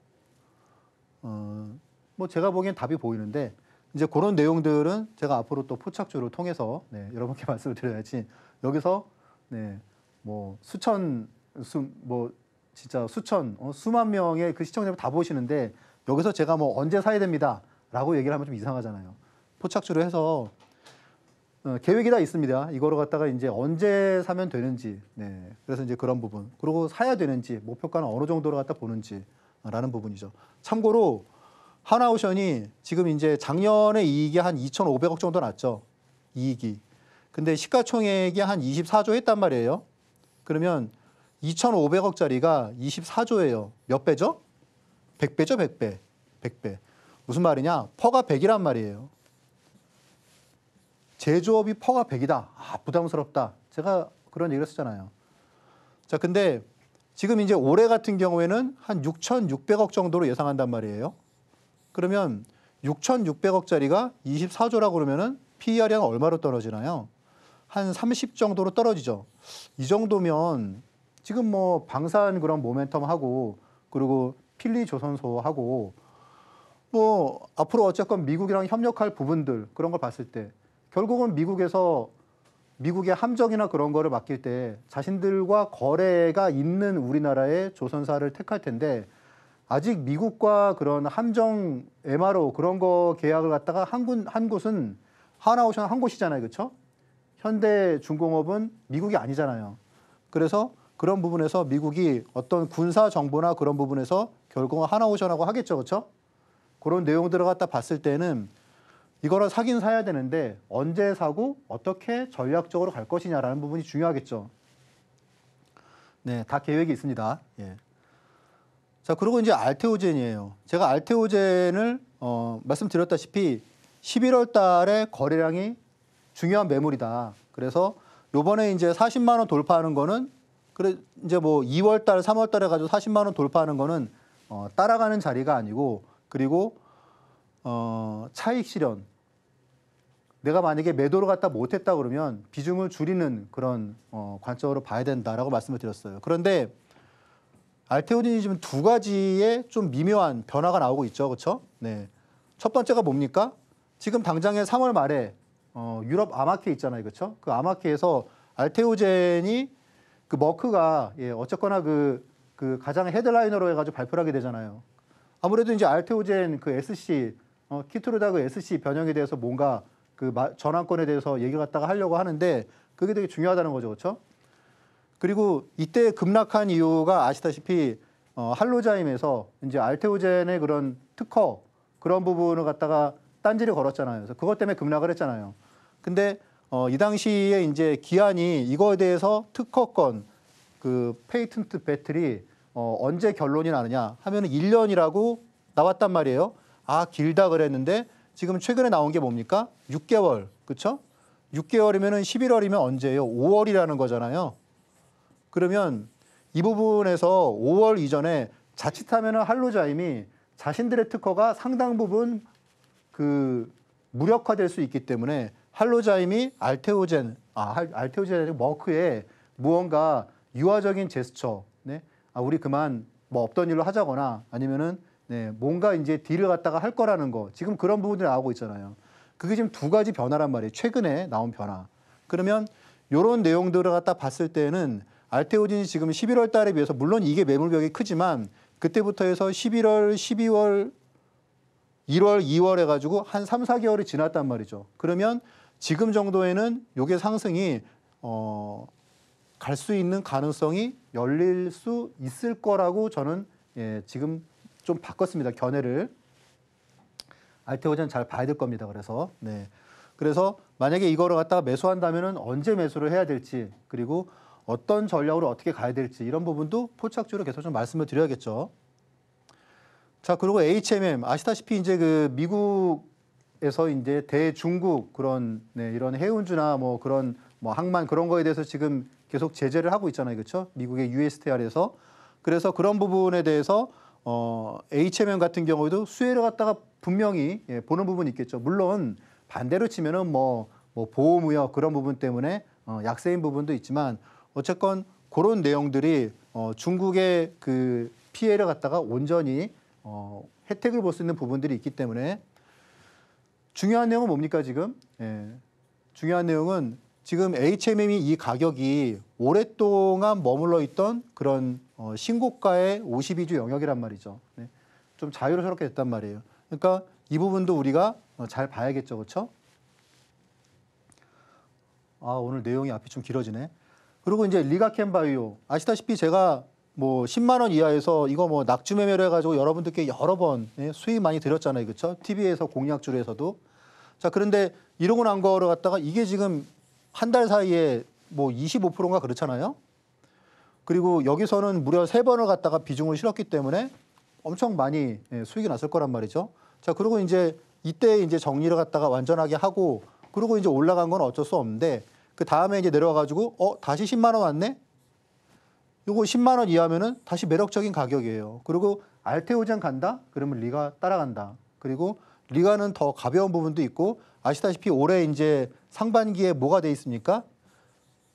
[SPEAKER 2] 뭐 제가 보기엔 답이 보이는데 이제 그런 내용들은 제가 앞으로 또 포착주를 통해서 네, 여러분께 말씀을 드려야지 여기서 네, 뭐 진짜 수만 명의 그 시청자분 다 보시는데 여기서 제가 뭐 언제 사야 됩니다라고 얘기를 하면 좀 이상하잖아요. 포착주를 해서 계획이 다 있습니다. 이거를 갖다가 이제 언제 사면 되는지, 네, 그래서 이제 그런 부분 그리고 사야 되는지 목표가는 어느 정도로 갖다 보는지라는 부분이죠. 참고로 하나오션이 지금 이제 작년에 이익이 한 2,500억 정도 났죠. 이익이. 근데 시가총액이 한 24조 했단 말이에요. 그러면 2,500억짜리가 24조예요. 몇 배죠? 100배죠, 100배. 100배. 무슨 말이냐? 퍼가 100이란 말이에요. 제조업이 퍼가 100이다. 아, 부담스럽다. 제가 그런 얘기를 했었잖아요. 자, 근데 지금 이제 올해 같은 경우에는 한 6,600억 정도로 예상한단 말이에요. 그러면 6,600억짜리가 24조라고 그러면은 PER이 한 얼마로 떨어지나요? 한 30 정도로 떨어지죠. 이 정도면 지금 뭐 방산 그런 모멘텀하고 그리고 필리 조선소하고 뭐 앞으로 어쨌건 미국이랑 협력할 부분들 그런 걸 봤을 때 결국은 미국의 함정이나 그런 거를 맡길 때 자신들과 거래가 있는 우리나라의 조선사를 택할 텐데 아직 미국과 그런 함정 MRO 그런 거 계약을 갖다가 한 곳은 하나오션 한 곳이잖아요. 그렇죠? 현대중공업은 미국이 아니잖아요. 그래서 그런 부분에서 미국이 어떤 군사 정보나 그런 부분에서 결국은 하나오션하고 하겠죠, 그렇죠? 그런 내용들을 갖다 봤을 때는 이거를 사긴 사야 되는데 언제 사고 어떻게 전략적으로 갈 것이냐라는 부분이 중요하겠죠. 네, 다 계획이 있습니다. 예. 자, 그리고 이제 알테오젠이에요. 제가 알테오젠을 말씀드렸다시피 11월 달에 거래량이 중요한 매물이다. 그래서 요번에 이제 40만 원 돌파하는 거는 그래 이제 뭐 2월 달, 3월 달에 가지고 40만 원 돌파하는 거는 따라가는 자리가 아니고 그리고 차익 실현. 내가 만약에 매도를 갖다 못했다 그러면 비중을 줄이는 그런 관점으로 봐야 된다라고 말씀을 드렸어요. 그런데 알테오젠이 지금 두 가지의 좀 미묘한 변화가 나오고 있죠, 그렇죠? 네. 첫 번째가 뭡니까? 지금 당장에 3월 말에 유럽 아마케 있잖아요, 그렇죠? 그 아마케에서 알테오젠이 그 머크가 어쨌거나 그 가장 헤드라이너로 해가지고 발표를 하게 되잖아요. 아무래도 이제 알테오젠 그 SC 키트루다그 SC 변형에 대해서 뭔가 그 전환권에 대해서 얘기를 갖다가 하려고 하는데 그게 되게 중요하다는 거죠, 그렇죠? 그리고 이때 급락한 이유가 아시다시피 할로자임에서 이제 알테오젠의 그런 특허 그런 부분을 갖다가 딴지를 걸었잖아요. 그래서 그것 때문에 급락을 했잖아요. 근데 이 당시에 이제 기한이 이거에 대해서 특허권 그 페이턴트 배틀이 언제 결론이 나느냐 하면은 1년이라고 나왔단 말이에요. 아, 길다 그랬는데 지금 최근에 나온 게 뭡니까? 6개월. 그렇죠? 6개월이면은 11월이면 언제예요? 5월이라는 거잖아요. 그러면 이 부분에서 5월 이전에 자칫하면은 할로자임이 자신들의 특허가 상당 부분 그 무력화될 수 있기 때문에 할로자임이 알테오젠 아니고 머크에 무언가 유화적인 제스처, 네? 아, 우리 그만 뭐 없던 일로 하자거나 아니면은 네, 뭔가 이제 딜을 갖다가 할 거라는 거 지금 그런 부분들이 나오고 있잖아요. 그게 지금 두 가지 변화란 말이에요. 최근에 나온 변화. 그러면 이런 내용들을 갖다 봤을 때는 알테오젠이 지금 11월 달에 비해서 물론 이게 매물벽이 크지만 그때부터 해서 11월, 12월, 1월, 2월 해가지고 한 3, 4개월이 지났단 말이죠. 그러면 지금 정도에는 요게 상승이 갈 수 있는 가능성이 열릴 수 있을 거라고 저는 지금 좀 바꿨습니다. 견해를. 알테오젠 잘 봐야 될 겁니다. 그래서 네. 그래서 만약에 이거를 갖다가 매수한다면은 언제 매수를 해야 될지 그리고 어떤 전략으로 어떻게 가야 될지 이런 부분도 포착적으로 계속 좀 말씀을 드려야겠죠. 자, 그리고 HMM 아시다시피 이제 그 미국에서 이제 대중국 그런 이런 해운주나 뭐 그런 뭐 항만 그런 거에 대해서 지금 계속 제재를 하고 있잖아요, 그렇죠? 미국의 USTR에서 그래서 그런 부분에 대해서 HMM 같은 경우에도 수혜를 갖다가 분명히 보는 부분이 있겠죠. 물론 반대로 치면은 뭐 보호무역 그런 부분 때문에 약세인 부분도 있지만 어쨌건 그런 내용들이 중국의 그 피해를 갖다가 온전히 혜택을 볼 수 있는 부분들이 있기 때문에 중요한 내용은 뭡니까 지금? 중요한 내용은 지금 HMM이 이 가격이 오랫동안 머물러 있던 그런 신고가의 52주 영역이란 말이죠. 네. 좀 자유롭게 됐단 말이에요. 그러니까 이 부분도 우리가 잘 봐야겠죠, 그렇죠? 아, 오늘 내용이 앞이 좀 길어지네. 그리고 이제 리가켄바이오 아시다시피 제가 뭐 10만 원 이하에서 이거 뭐 낙주 매매를 해가지고 여러분들께 여러 번 수익 많이 드렸잖아요, 그렇죠? TV에서 공략줄에서도. 자, 그런데 이러고 난 거를 갖다가 이게 지금 한 달 사이에 뭐 25%인가 그렇잖아요. 그리고 여기서는 무려 3번을 갖다가 비중을 실었기 때문에 엄청 많이 수익이 났을 거란 말이죠. 자, 그리고 이제 이때 이제 정리를 갖다가 완전하게 하고 그리고 이제 올라간 건 어쩔 수 없는데 그 다음에 이제 내려와가지고 다시 10만 원 왔네? 요거 10만 원 이하면은 다시 매력적인 가격이에요. 그리고 알테오젠 간다? 그러면 리가 따라간다. 그리고 리가는 더 가벼운 부분도 있고 아시다시피 올해 이제 상반기에 뭐가 돼 있습니까?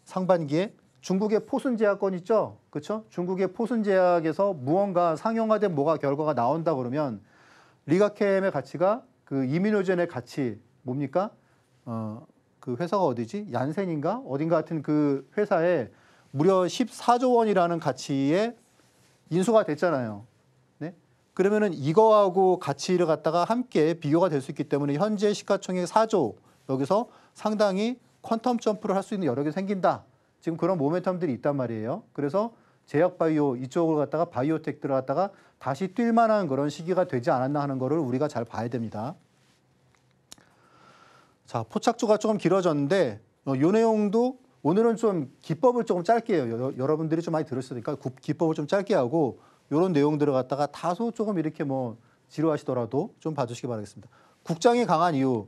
[SPEAKER 2] 상반기에 중국의 포순 제약권 있죠? 그렇죠? 중국의 포순 제약에서 무언가 상용화된 뭐가 결과가 나온다 그러면 리가캠의 가치가 그 이민호젠의 가치 뭡니까? 그 회사가 어디지? 얀센인가? 어딘가 같은 그 회사에 무려 14조 원이라는 가치에 인수가 됐잖아요. 네? 그러면은 이거하고 가치를 갖다가 함께 비교가 될 수 있기 때문에 현재 시가총액 4조 여기서 상당히 퀀텀 점프를 할 수 있는 여력이 생긴다. 지금 그런 모멘텀들이 있단 말이에요. 그래서 제약바이오 이쪽으로 갔다가 바이오텍 들어갔다가 다시 뛸 만한 그런 시기가 되지 않았나 하는 거를 우리가 잘 봐야 됩니다. 자, 포착주가 조금 길어졌는데 이 내용도 오늘은 좀 기법을 조금 짧게 해요. 여러분들이 좀 많이 들으시니까 기법을 좀 짧게 하고 이런 내용 들어갔다가 다소 조금 이렇게 뭐 지루하시더라도 좀 봐주시기 바라겠습니다. 국장이 강한 이유.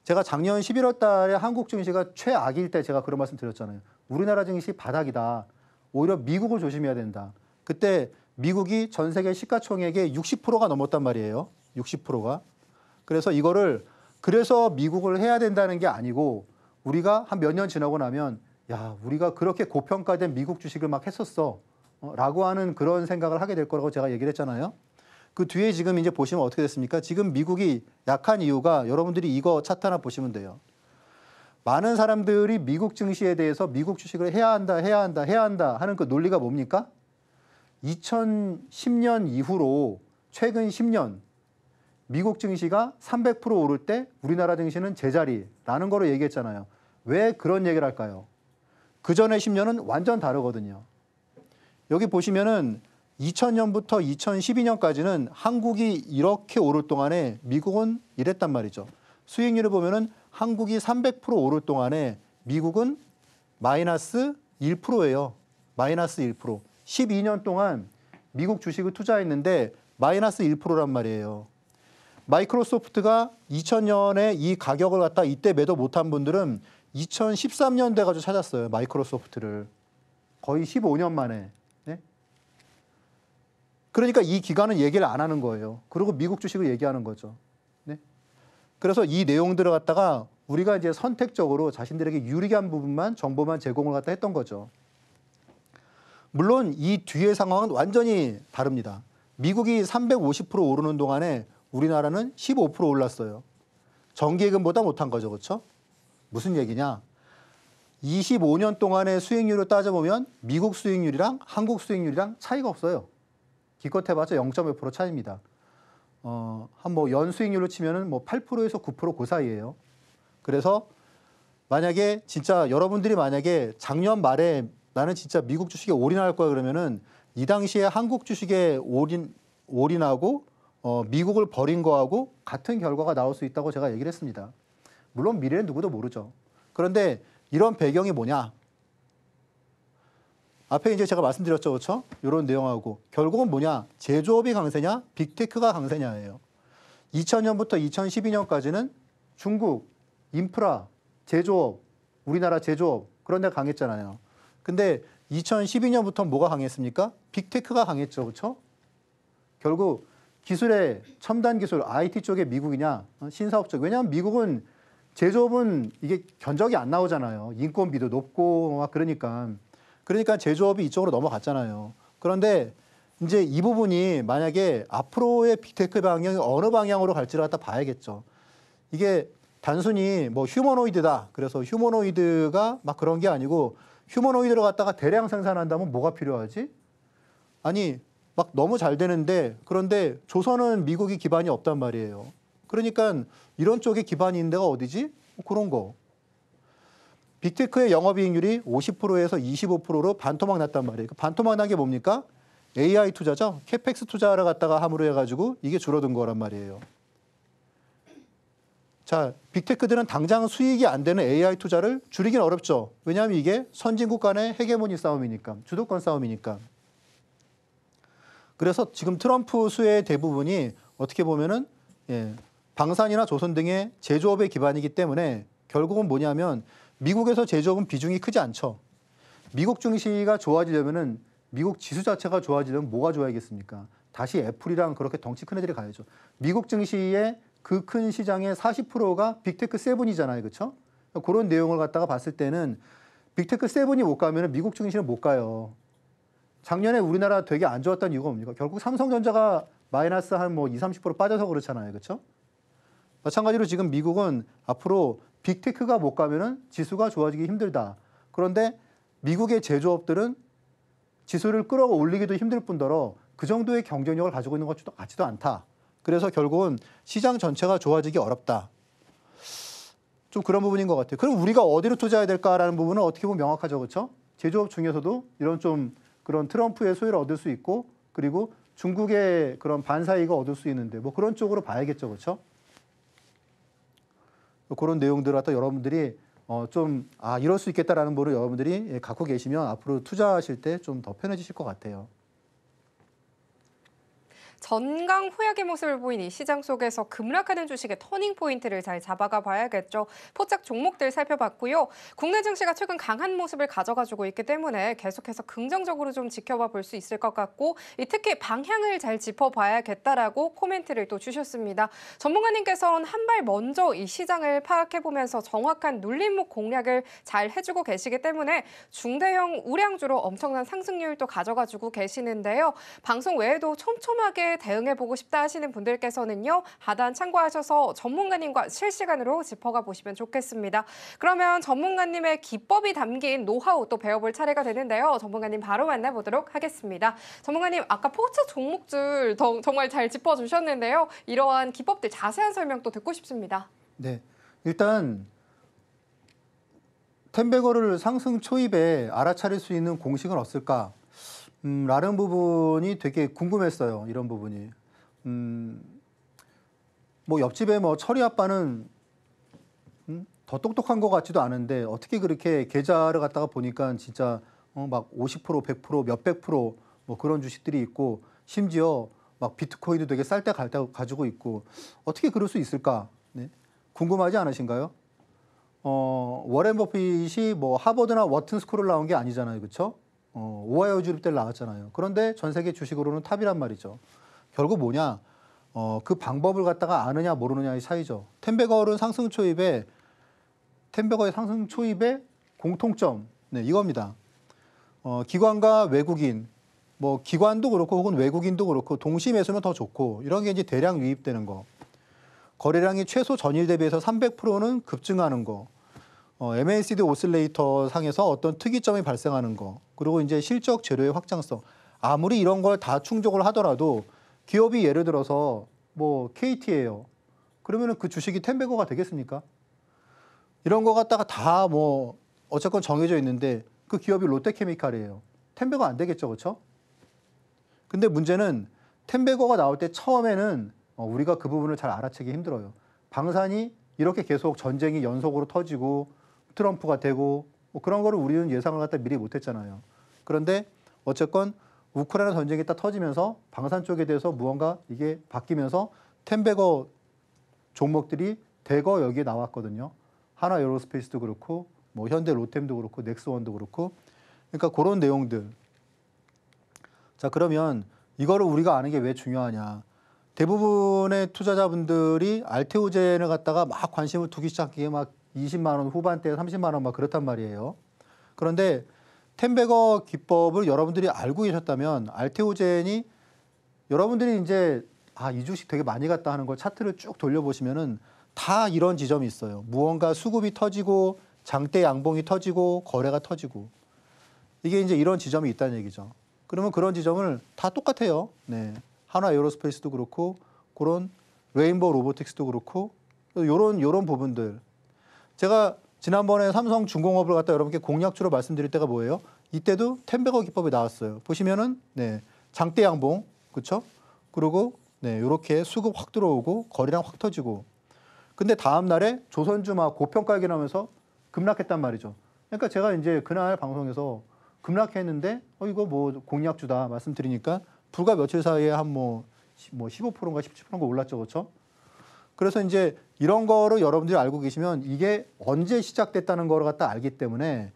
[SPEAKER 2] 제가 작년 11월 달에 한국 증시가 최악일 때 제가 그런 말씀 드렸잖아요. 우리나라 증시 바닥이다. 오히려 미국을 조심해야 된다. 그때 미국이 전 세계 시가총액의 60%가 넘었단 말이에요. 60%가. 그래서 이거를 그래서 미국을 해야 된다는 게 아니고 우리가 한 몇 년 지나고 나면 야, 우리가 그렇게 고평가된 미국 주식을 막 했었어. 라고 하는 그런 생각을 하게 될 거라고 제가 얘기를 했잖아요. 그 뒤에 지금 이제 보시면 어떻게 됐습니까? 지금 미국이 약한 이유가 여러분들이 이거 차트 하나 보시면 돼요. 많은 사람들이 미국 증시에 대해서 미국 주식을 해야 한다 하는 그 논리가 뭡니까? 2010년 이후로 최근 10년 미국 증시가 300% 오를 때 우리나라 증시는 제자리라는 거로 얘기했잖아요. 왜 그런 얘기를 할까요? 그 전에 10년은 완전 다르거든요. 여기 보시면은 2000년부터 2012년까지는 한국이 이렇게 오를 동안에 미국은 이랬단 말이죠. 수익률을 보면은 한국이 300% 오를 동안에 미국은 마이너스 1%예요. 마이너스 1%. 12년 동안 미국 주식을 투자했는데 마이너스 1%란 말이에요. 마이크로소프트가 2000년에 이 가격을 갖다 이때 매도 못한 분들은 2013년 돼가지고 찾았어요. 마이크로소프트를. 거의 15년 만에. 네? 그러니까 이 기간은 얘기를 안 하는 거예요. 그리고 미국 주식을 얘기하는 거죠. 네? 그래서 이 내용들을 갖다가 우리가 이제 선택적으로 자신들에게 유리한 부분만 정보만 제공을 갖다 했던 거죠. 물론 이 뒤의 상황은 완전히 다릅니다. 미국이 350% 오르는 동안에 우리나라는 15% 올랐어요. 정기예금보다 못한 거죠. 그렇죠? 무슨 얘기냐? 25년 동안의 수익률을 따져보면 미국 수익률이랑 한국 수익률이랑 차이가 없어요. 기껏 해봤자 0.5% 차이입니다. 한 뭐 연 수익률로 치면은 뭐 8%에서 9% 그 사이예요. 그래서 만약에 진짜 여러분들이 만약에 작년 말에 나는 진짜 미국 주식에 올인할 거야 그러면은 이 당시에 한국 주식에 올인하고 미국을 버린 거하고 같은 결과가 나올 수 있다고 제가 얘기를 했습니다. 물론 미래는 누구도 모르죠. 그런데 이런 배경이 뭐냐? 앞에 이제 제가 말씀드렸죠, 그렇죠? 이런 내용하고 결국은 뭐냐? 제조업이 강세냐, 빅테크가 강세냐예요. 2000년부터 2012년까지는 중국 인프라, 제조업, 우리나라 제조업 그런 데 강했잖아요. 근데 2012년부터 뭐가 강했습니까? 빅테크가 강했죠, 그렇죠? 결국 기술의 첨단 기술, IT 쪽에 미국이냐, 신사업 쪽. 왜냐하면 미국은 제조업은 이게 견적이 안 나오잖아요. 인건비도 높고 막 그러니까. 그러니까 제조업이 이쪽으로 넘어갔잖아요. 그런데 이제 이 부분이 만약에 앞으로의 빅테크 방향이 어느 방향으로 갈지를 갖다 봐야겠죠. 이게 단순히 뭐 휴머노이드다. 그래서 휴머노이드가 막 그런 게 아니고 휴머노이드를 갖다가 대량 생산한다면 뭐가 필요하지? 아니 막 너무 잘 되는데 그런데 조선은 미국이 기반이 없단 말이에요. 그러니까 이런 쪽에 기반이 있는 데가 어디지? 그런 거. 빅테크의 영업이익률이 50%에서 25%로 반토막 났단 말이에요. 반토막 난 게 뭡니까? AI 투자죠. 캐펙스 투자를 갖다가 함으로 해가지고 이게 줄어든 거란 말이에요. 자, 빅테크들은 당장 수익이 안 되는 AI 투자를 줄이긴 어렵죠. 왜냐하면 이게 선진국 간의 헤게모니 싸움이니까, 주도권 싸움이니까. 그래서 지금 트럼프 수의 대부분이 어떻게 보면은 방산이나 조선 등의 제조업의 기반이기 때문에 결국은 뭐냐면 미국에서 제조업은 비중이 크지 않죠. 미국 증시가 좋아지려면은 미국 지수 자체가 좋아지려면 뭐가 좋아야겠습니까? 다시 애플이랑 그렇게 덩치 큰 애들이 가야죠. 미국 증시의 그 큰 시장의 40%가 빅테크 7이잖아요. 그렇죠? 그런 내용을 갖다가 봤을 때는 빅테크 7이 못 가면 미국 증시는 못 가요. 작년에 우리나라 되게 안 좋았던 이유가 뭡니까? 결국 삼성전자가 마이너스 한 뭐 20, 30% 빠져서 그렇잖아요. 그렇죠? 마찬가지로 지금 미국은 앞으로 빅테크가 못 가면은 지수가 좋아지기 힘들다. 그런데 미국의 제조업들은 지수를 끌어올리기도 힘들 뿐더러 그 정도의 경쟁력을 가지고 있는 것 같지도 않다. 그래서 결국은 시장 전체가 좋아지기 어렵다. 좀 그런 부분인 것 같아요. 그럼 우리가 어디로 투자해야 될까라는 부분은 어떻게 보면 명확하죠. 그렇죠? 제조업 중에서도 이런 좀 그런 트럼프의 소유를 얻을 수 있고 그리고 중국의 그런 반사이익을 얻을 수 있는데 뭐 그런 쪽으로 봐야겠죠, 그렇죠? 그런 내용들을 갖다 여러분들이 이럴 수 있겠다라는 거를 여러분들이 갖고 계시면 앞으로 투자하실 때 좀 더 편해지실 것 같아요.
[SPEAKER 1] 전강 후약의 모습을 보인 이 시장 속에서 급락하는 주식의 터닝 포인트를 잘 잡아가 봐야겠죠. 포착 종목들 살펴봤고요. 국내 증시가 최근 강한 모습을 가져가지고 있기 때문에 계속해서 긍정적으로 좀 지켜봐 볼 수 있을 것 같고 특히 방향을 잘 짚어봐야겠다라고 코멘트를 또 주셨습니다. 전문가님께서는 한 발 먼저 이 시장을 파악해보면서 정확한 눌림목 공략을 잘 해주고 계시기 때문에 중대형 우량주로 엄청난 상승률도 가져가지고 계시는데요. 방송 외에도 촘촘하게 대응해보고 싶다 하시는 분들께서는요. 하단 참고하셔서 전문가님과 실시간으로 짚어가 보시면 좋겠습니다. 그러면 전문가님의 기법이 담긴 노하우 또 배워볼 차례가 되는데요. 전문가님 바로 만나보도록 하겠습니다. 전문가님 아까 포착 종목줄 정말 잘 짚어주셨는데요. 이러한 기법들 자세한 설명 또 듣고 싶습니다.
[SPEAKER 2] 네, 일단 텐베거를 상승 초입에 알아차릴 수 있는 공식은 없을까? 라는 부분이 되게 궁금했어요. 이런 부분이. 뭐 옆집에 뭐 철이 아빠는 더 똑똑한 것 같지도 않은데 어떻게 그렇게 계좌를 갖다가 보니까 진짜 막 50%, 100%, 몇백 프로 뭐 그런 주식들이 있고 심지어 막 비트코인도 되게 쌀 때 가지고 있고 어떻게 그럴 수 있을까? 네. 궁금하지 않으신가요? 워렌 버핏이 뭐 하버드나 워튼 스쿨을 나온 게 아니잖아요. 그렇죠? 오하이오 주립 대를 나왔잖아요. 그런데 전 세계 주식으로는 탑이란 말이죠. 결국 뭐냐? 그 방법을 갖다가 아느냐 모르느냐의 차이죠. 텐베거의 상승 초입의 공통점, 네, 이겁니다. 기관과 외국인, 뭐 기관도 그렇고 혹은 외국인도 그렇고 동시 매수면 더 좋고 이런 게 이제 대량 유입되는 거. 거래량이 최소 전일 대비해서 300%는 급증하는 거. MACD 오슬레이터 상에서 어떤 특이점이 발생하는 거, 그리고 이제 실적 재료의 확장성. 아무리 이런 걸 다 충족을 하더라도 기업이 예를 들어서 뭐 KT예요. 그러면은 그 주식이 텐베거가 되겠습니까? 이런 거 갖다가 다 뭐 어쨌건 정해져 있는데 그 기업이 롯데케미칼이에요. 텐베거 안 되겠죠, 그렇죠? 근데 문제는 텐베거가 나올 때 처음에는 우리가 그 부분을 잘 알아채기 힘들어요. 방산이 이렇게 계속 전쟁이 연속으로 터지고 트럼프가 되고 뭐 그런 거를 우리는 예상을 갖다 미리 못했잖아요. 그런데 어쨌건 우크라이나 전쟁이 딱 터지면서 방산 쪽에 대해서 무언가 이게 바뀌면서 텐베거 종목들이 대거 여기에 나왔거든요. 하나 에어로스페이스도 그렇고 뭐 현대 로템도 그렇고 넥스원도 그렇고 그러니까 그런 내용들. 자, 그러면 이거를 우리가 아는 게 왜 중요하냐? 대부분의 투자자분들이 알테오젠을 갖다가 막 관심을 두기 시작하기에 막 20만 원 후반대 30만 원 막 그렇단 말이에요. 그런데 텐베거 기법을 여러분들이 알고 계셨다면 알테오젠이 여러분들이 이제 이 주식 되게 많이 갔다 하는 걸 차트를 쭉 돌려보시면은 다 이런 지점이 있어요. 무언가 수급이 터지고 장대 양봉이 터지고 거래가 터지고 이게 이제 이런 지점이 있다는 얘기죠. 그러면 그런 지점을 다 똑같아요. 네. 하나 에어로스페이스도 그렇고 그런 레인보우 로보틱스도 그렇고 요런 부분들. 제가 지난번에 삼성중공업을 갖다 여러분께 공략주로 말씀드릴 때가 뭐예요? 이때도 텐베거 기법이 나왔어요. 보시면은 네. 장대 양봉. 그렇죠? 그리고 네, 요렇게 수급 확 들어오고 거래량 확 터지고. 근데 다음 날에 조선주 막 고평가하게 나오면서 급락했단 말이죠. 그러니까 제가 이제 그날 방송에서 급락했는데 이거 뭐 공략주다 말씀드리니까 불과 며칠 사이에 한 뭐 15%인가 17%인가 올랐죠. 그렇죠? 그래서 이제 이런 거를 여러분들이 알고 계시면 이게 언제 시작됐다는 거를 갖다 알기 때문에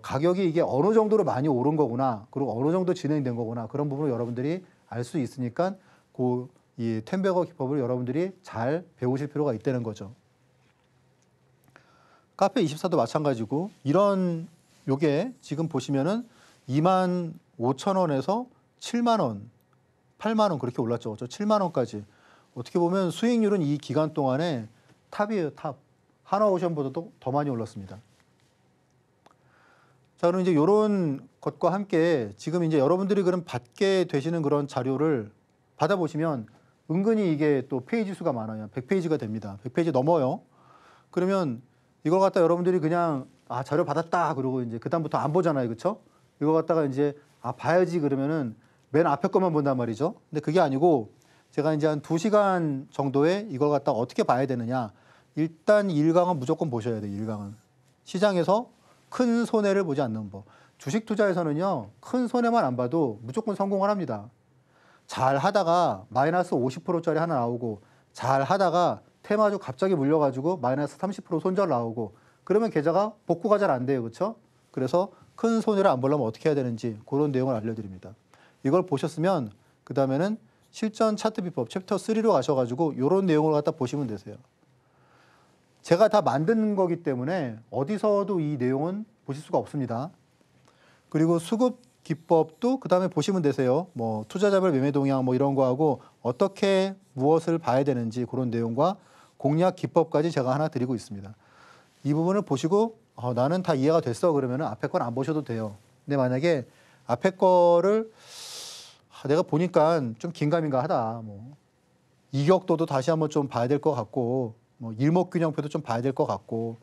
[SPEAKER 2] 가격이 이게 어느 정도로 많이 오른 거구나. 그리고 어느 정도 진행된 거구나. 그런 부분을 여러분들이 알 수 있으니까 이 텐베거 기법을 여러분들이 잘 배우실 필요가 있다는 거죠. 카페24도 마찬가지고 요게 지금 보시면은 25,000원에서 7만 원, 8만 원 그렇게 올랐죠. 7만 원까지. 어떻게 보면 수익률은 이 기간 동안에 탑이에요, 탑. 하나오션보다도 더 많이 올랐습니다. 자, 그럼 이제 이런 것과 함께 지금 이제 여러분들이 그럼 받게 되시는 그런 자료를 받아보시면 은근히 이게 또 페이지 수가 많아요. 100페이지가 됩니다. 100페이지 넘어요. 그러면 이걸 갖다 여러분들이 그냥 아, 자료 받았다 그러고 이제 그다음부터 안 보잖아요. 그렇죠? 이거 갖다가 이제 아, 봐야지 그러면은 맨 앞에 것만 본단 말이죠. 근데 그게 아니고 제가 이제 한 2시간 정도에 이걸 갖다가 어떻게 봐야 되느냐. 일단 1강은 무조건 보셔야 돼요. 1강은. 시장에서 큰 손해를 보지 않는 법. 주식 투자에서는요. 큰 손해만 안 봐도 무조건 성공을 합니다. 잘 하다가 마이너스 50%짜리 하나 나오고 잘 하다가 테마주 갑자기 물려가지고 마이너스 30% 손절 나오고 그러면 계좌가 복구가 잘 안 돼요. 그렇죠? 그래서 큰 손해를 안 보려면 어떻게 해야 되는지 그런 내용을 알려드립니다. 이걸 보셨으면 그 다음에는 실전 차트 비법 챕터 3로 가셔가지고 이런 내용을 갖다 보시면 되세요. 제가 다 만든 거기 때문에 어디서도 이 내용은 보실 수가 없습니다. 그리고 수급 기법도 그 다음에 보시면 되세요. 뭐 투자자별 매매 동향 뭐 이런 거하고 어떻게 무엇을 봐야 되는지 그런 내용과 공략 기법까지 제가 하나 드리고 있습니다. 이 부분을 보시고 나는 다 이해가 됐어 그러면 앞에 건 안 보셔도 돼요. 근데 만약에 앞에 거를 내가 보니까 좀 긴가민가 하다. 뭐 이격도도 다시 한번 좀 봐야 될 것 같고 뭐 일목균형표도 좀 봐야 될 것 같고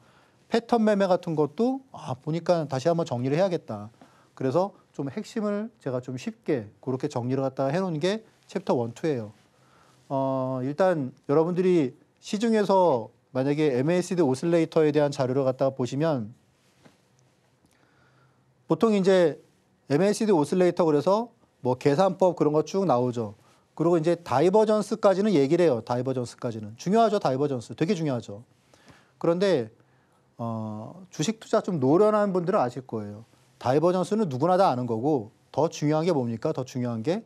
[SPEAKER 2] 패턴 매매 같은 것도 보니까 다시 한번 정리를 해야겠다. 그래서 좀 핵심을 제가 좀 쉽게 그렇게 정리를 갖다가 해놓은 게 챕터 1, 2예요. 일단 여러분들이 시중에서 만약에 MACD 오슬레이터에 대한 자료를 갖다가 보시면 보통 이제 MACD 오슬레이터 그래서 뭐 계산법 그런 거 쭉 나오죠. 그리고 이제 다이버전스까지는 얘기를 해요. 다이버전스까지는. 중요하죠. 다이버전스. 되게 중요하죠. 그런데 주식 투자 좀 노련한 분들은 아실 거예요. 다이버전스는 누구나 다 아는 거고 더 중요한 게 뭡니까? 더 중요한 게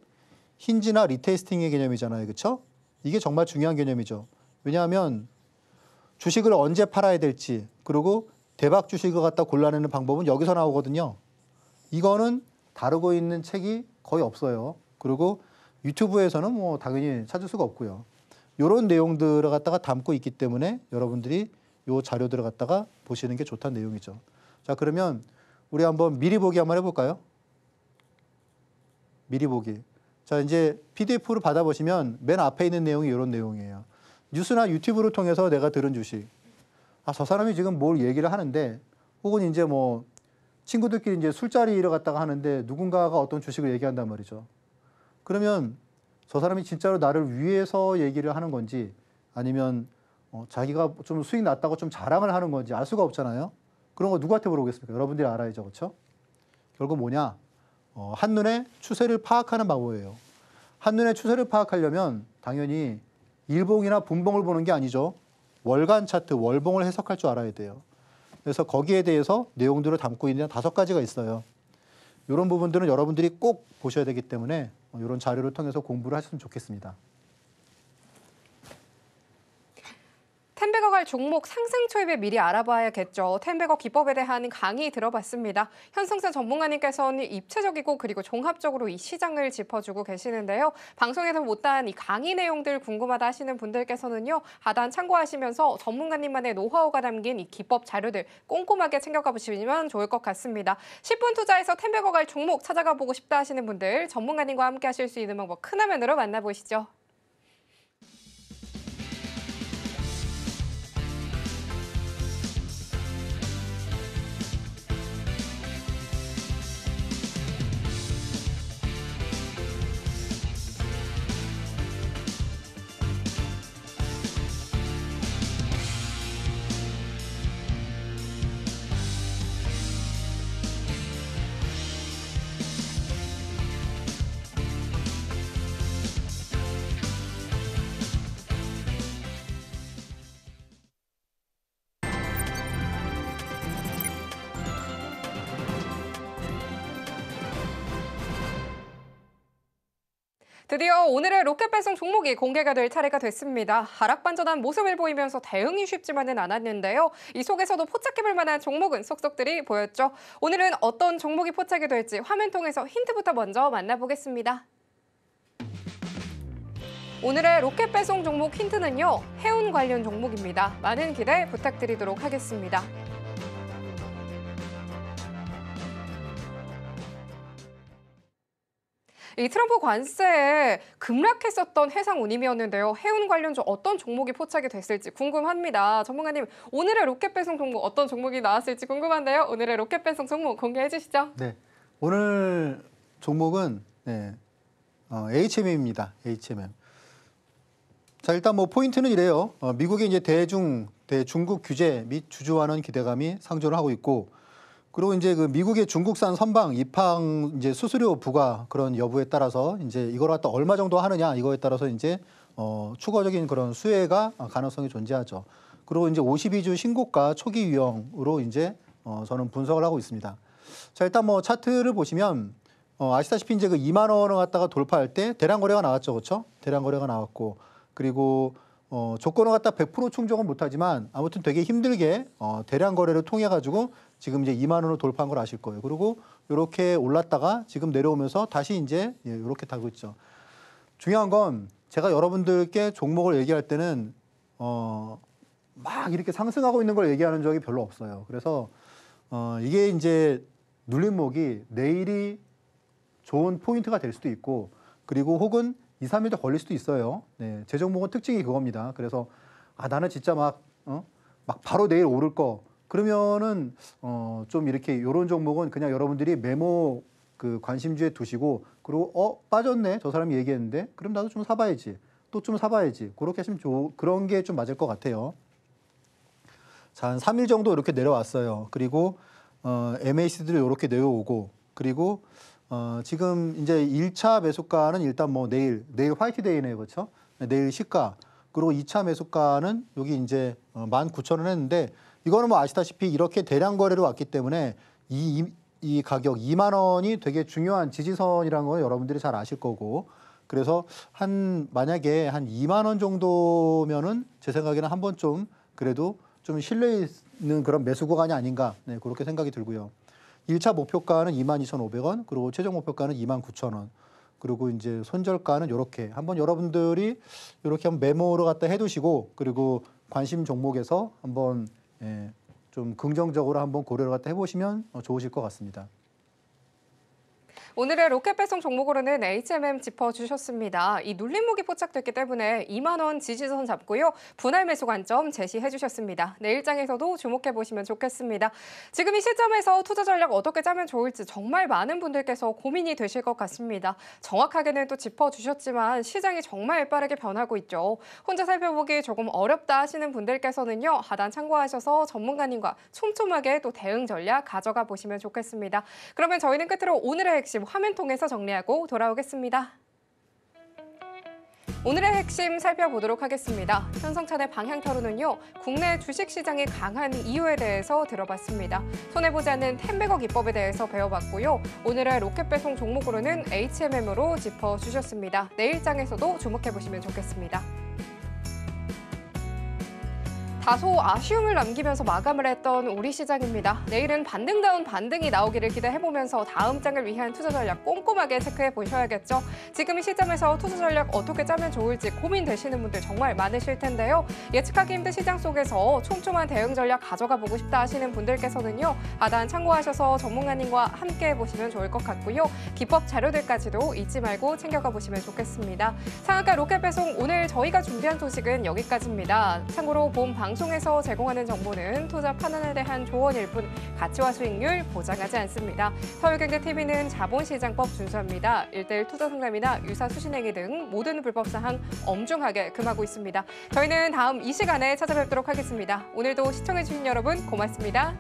[SPEAKER 2] 힌지나 리테이스팅의 개념이잖아요. 그렇죠? 이게 정말 중요한 개념이죠. 왜냐하면 주식을 언제 팔아야 될지 그리고 대박 주식을 갖다 골라내는 방법은 여기서 나오거든요. 이거는 다루고 있는 책이 거의 없어요. 그리고 유튜브에서는 뭐 당연히 찾을 수가 없고요. 이런 내용들을 갖다가 담고 있기 때문에 여러분들이 이 자료들을 갖다가 보시는 게 좋다는 내용이죠. 자, 그러면 우리 한번 미리 보기 한번 해볼까요? 미리 보기. 자, 이제 PDF를 받아보시면 맨 앞에 있는 내용이 이런 내용이에요. 뉴스나 유튜브를 통해서 내가 들은 주식. 저 사람이 지금 뭘 얘기를 하는데 혹은 이제 뭐 친구들끼리 이제 술자리를 갖다가 하는데 누군가가 어떤 주식을 얘기한단 말이죠. 그러면 저 사람이 진짜로 나를 위해서 얘기를 하는 건지 아니면 자기가 좀 수익 났다고 좀 자랑을 하는 건지 알 수가 없잖아요. 그런 거 누구한테 물어보겠습니까? 여러분들이 알아야죠. 그렇죠? 결국 뭐냐? 한눈에 추세를 파악하는 방법이에요. 한눈에 추세를 파악하려면 당연히 일봉이나 분봉을 보는 게 아니죠. 월간 차트, 월봉을 해석할 줄 알아야 돼요. 그래서 거기에 대해서 내용들을 담고 있는 5가지가 있어요. 이런 부분들은 여러분들이 꼭 보셔야 되기 때문에 이런 자료를 통해서 공부를 하셨으면 좋겠습니다.
[SPEAKER 1] 텐베거 갈 종목 상승 초입에 미리 알아봐야겠죠. 텐베거 기법에 대한 강의 들어봤습니다. 현승선 전문가님께서는 입체적이고 그리고 종합적으로 이 시장을 짚어주고 계시는데요. 방송에서 못한 이 강의 내용들 궁금하다 하시는 분들께서는요. 하단 참고하시면서 전문가님만의 노하우가 담긴 이 기법 자료들 꼼꼼하게 챙겨가 보시면 좋을 것 같습니다. 10분 투자에서 텐베거 갈 종목 찾아가 보고 싶다 하시는 분들 전문가님과 함께 하실 수 있는 방법 큰 화면으로 만나보시죠. 드디어 오늘의 로켓 배송 종목이 공개가 될 차례가 됐습니다. 하락 반전한 모습을 보이면서 대응이 쉽지만은 않았는데요. 이 속에서도 포착해볼 만한 종목은 속속들이 보였죠. 오늘은 어떤 종목이 포착이 될지 화면 통해서 힌트부터 먼저 만나보겠습니다. 오늘의 로켓 배송 종목 힌트는요. 해운 관련 종목입니다. 많은 기대 부탁드리도록 하겠습니다. 이 트럼프 관세에 급락했었던 해상운임이었는데요. 해운 관련주 어떤 종목이 포착이 됐을지 궁금합니다. 전문가님, 오늘의 로켓 배송 종목 어떤 종목이 나왔을지 궁금한데요. 오늘의 로켓 배송 종목 공개해 주시죠.
[SPEAKER 2] 네, 오늘 종목은 HMM입니다. HMM. 자, 일단 뭐 포인트는 이래요. 미국의 이제 대중국 규제 및 주주환원 기대감이 상존을 하고 있고, 그리고 이제 그 미국의 중국산 선박 입항 이제 수수료 부과 그런 여부에 따라서 이제 이걸 갖다 얼마 정도 하느냐 이거에 따라서 이제 추가적인 그런 수혜가 가능성이 존재하죠. 그리고 이제 52주 신고가 초기 유형으로 이제 저는 분석을 하고 있습니다. 자, 일단 뭐 차트를 보시면 아시다시피 이제 그 2만 원을 갖다가 돌파할 때 대량 거래가 나왔죠, 그렇죠? 대량 거래가 나왔고, 그리고 조건을 갖다 100% 충족은 못하지만 아무튼 되게 힘들게 대량 거래를 통해 가지고 지금 이제 2만 원을 돌파한 걸 아실 거예요. 그리고 이렇게 올랐다가 지금 내려오면서 다시 이제 이렇게 타고 있죠. 중요한 건 제가 여러분들께 종목을 얘기할 때는 막 이렇게 상승하고 있는 걸 얘기하는 적이 별로 없어요. 그래서 이게 이제 눌림목이 내일이 좋은 포인트가 될 수도 있고, 그리고 혹은 2, 3일 더 걸릴 수도 있어요. 네, 제 종목은 특징이 그겁니다. 그래서 나는 진짜 막 바로 내일 오를 거 그러면은 좀 이렇게 이런 종목은 그냥 여러분들이 메모 그 관심주에 두시고, 그리고 빠졌네 저 사람이 얘기했는데 그럼 나도 좀 사봐야지, 또 좀 사봐야지, 그렇게 하시면 그런 게 좀 맞을 것 같아요. 자, 한 3일 정도 이렇게 내려왔어요. 그리고 MACD를 이렇게 내려오고, 그리고 지금 이제 1차 매수가는 일단 뭐 내일 화이트데이네요, 그렇죠? 내일 시가. 그리고 2차 매수가는 여기 이제 19,000원 했는데, 이거는 뭐 아시다시피 이렇게 대량 거래로 왔기 때문에 이 가격 2만 원이 되게 중요한 지지선이라는 건 여러분들이 잘 아실 거고, 그래서 만약에 한 2만 원 정도면은 제 생각에는 한번 좀 그래도 좀 신뢰 있는 그런 매수 구간이 아닌가, 네, 그렇게 생각이 들고요. 1차 목표가는 22,500원, 그리고 최종 목표가는 29,000원. 그리고 이제 손절가는 이렇게 한번 여러분들이 이렇게 한번 메모로 갖다 해두시고, 그리고 관심 종목에서 한번 좀 긍정적으로 한번 고려를 갖다 해보시면 좋으실 것 같습니다.
[SPEAKER 1] 오늘의 로켓 배송 종목으로는 HMM 짚어주셨습니다. 이 눌림목이 포착됐기 때문에 2만 원 지지선 잡고요. 분할 매수 관점 제시해 주셨습니다. 내일장에서도 주목해 보시면 좋겠습니다. 지금 이 시점에서 투자 전략 어떻게 짜면 좋을지 정말 많은 분들께서 고민이 되실 것 같습니다. 정확하게는 또 짚어주셨지만 시장이 정말 빠르게 변하고 있죠. 혼자 살펴보기 조금 어렵다 하시는 분들께서는요. 하단 참고하셔서 전문가님과 촘촘하게 또 대응 전략 가져가 보시면 좋겠습니다. 그러면 저희는 끝으로 오늘의 핵심 화면 통해서 정리하고 돌아오겠습니다. 오늘의 핵심 살펴보도록 하겠습니다. 현성찬의 방향타로는요, 국내 주식시장이 강한 이유에 대해서 들어봤습니다. 손해보지 않는 10배거 기법에 대해서 배워봤고요. 오늘의 로켓 배송 종목으로는 HMM으로 짚어주셨습니다. 내일장에서도 주목해보시면 좋겠습니다. 다소 아쉬움을 남기면서 마감을 했던 우리 시장입니다. 내일은 반등다운 반등이 나오기를 기대해보면서 다음 장을 위한 투자 전략 꼼꼼하게 체크해 보셔야겠죠. 지금 이 시점에서 투자 전략 어떻게 짜면 좋을지 고민되시는 분들 정말 많으실 텐데요. 예측하기 힘든 시장 속에서 촘촘한 대응 전략 가져가 보고 싶다 하시는 분들께서는요. 하단 참고하셔서 전문가님과 함께 해보시면 좋을 것 같고요. 기법 자료들까지도 잊지 말고 챙겨가 보시면 좋겠습니다. 상한가 로켓 배송 오늘 저희가 준비한 소식은 여기까지입니다. 참고로 본 방송에서 제공하는 정보는 투자 판단에 대한 조언일 뿐 가치와 수익률 보장하지 않습니다. 서울경제TV는 자본시장법 준수합니다. 1:1 투자 상담이나 유사 수신행위 등 모든 불법 사항 엄중하게 금하고 있습니다. 저희는 다음 이 시간에 찾아뵙도록 하겠습니다. 오늘도 시청해주신 여러분 고맙습니다.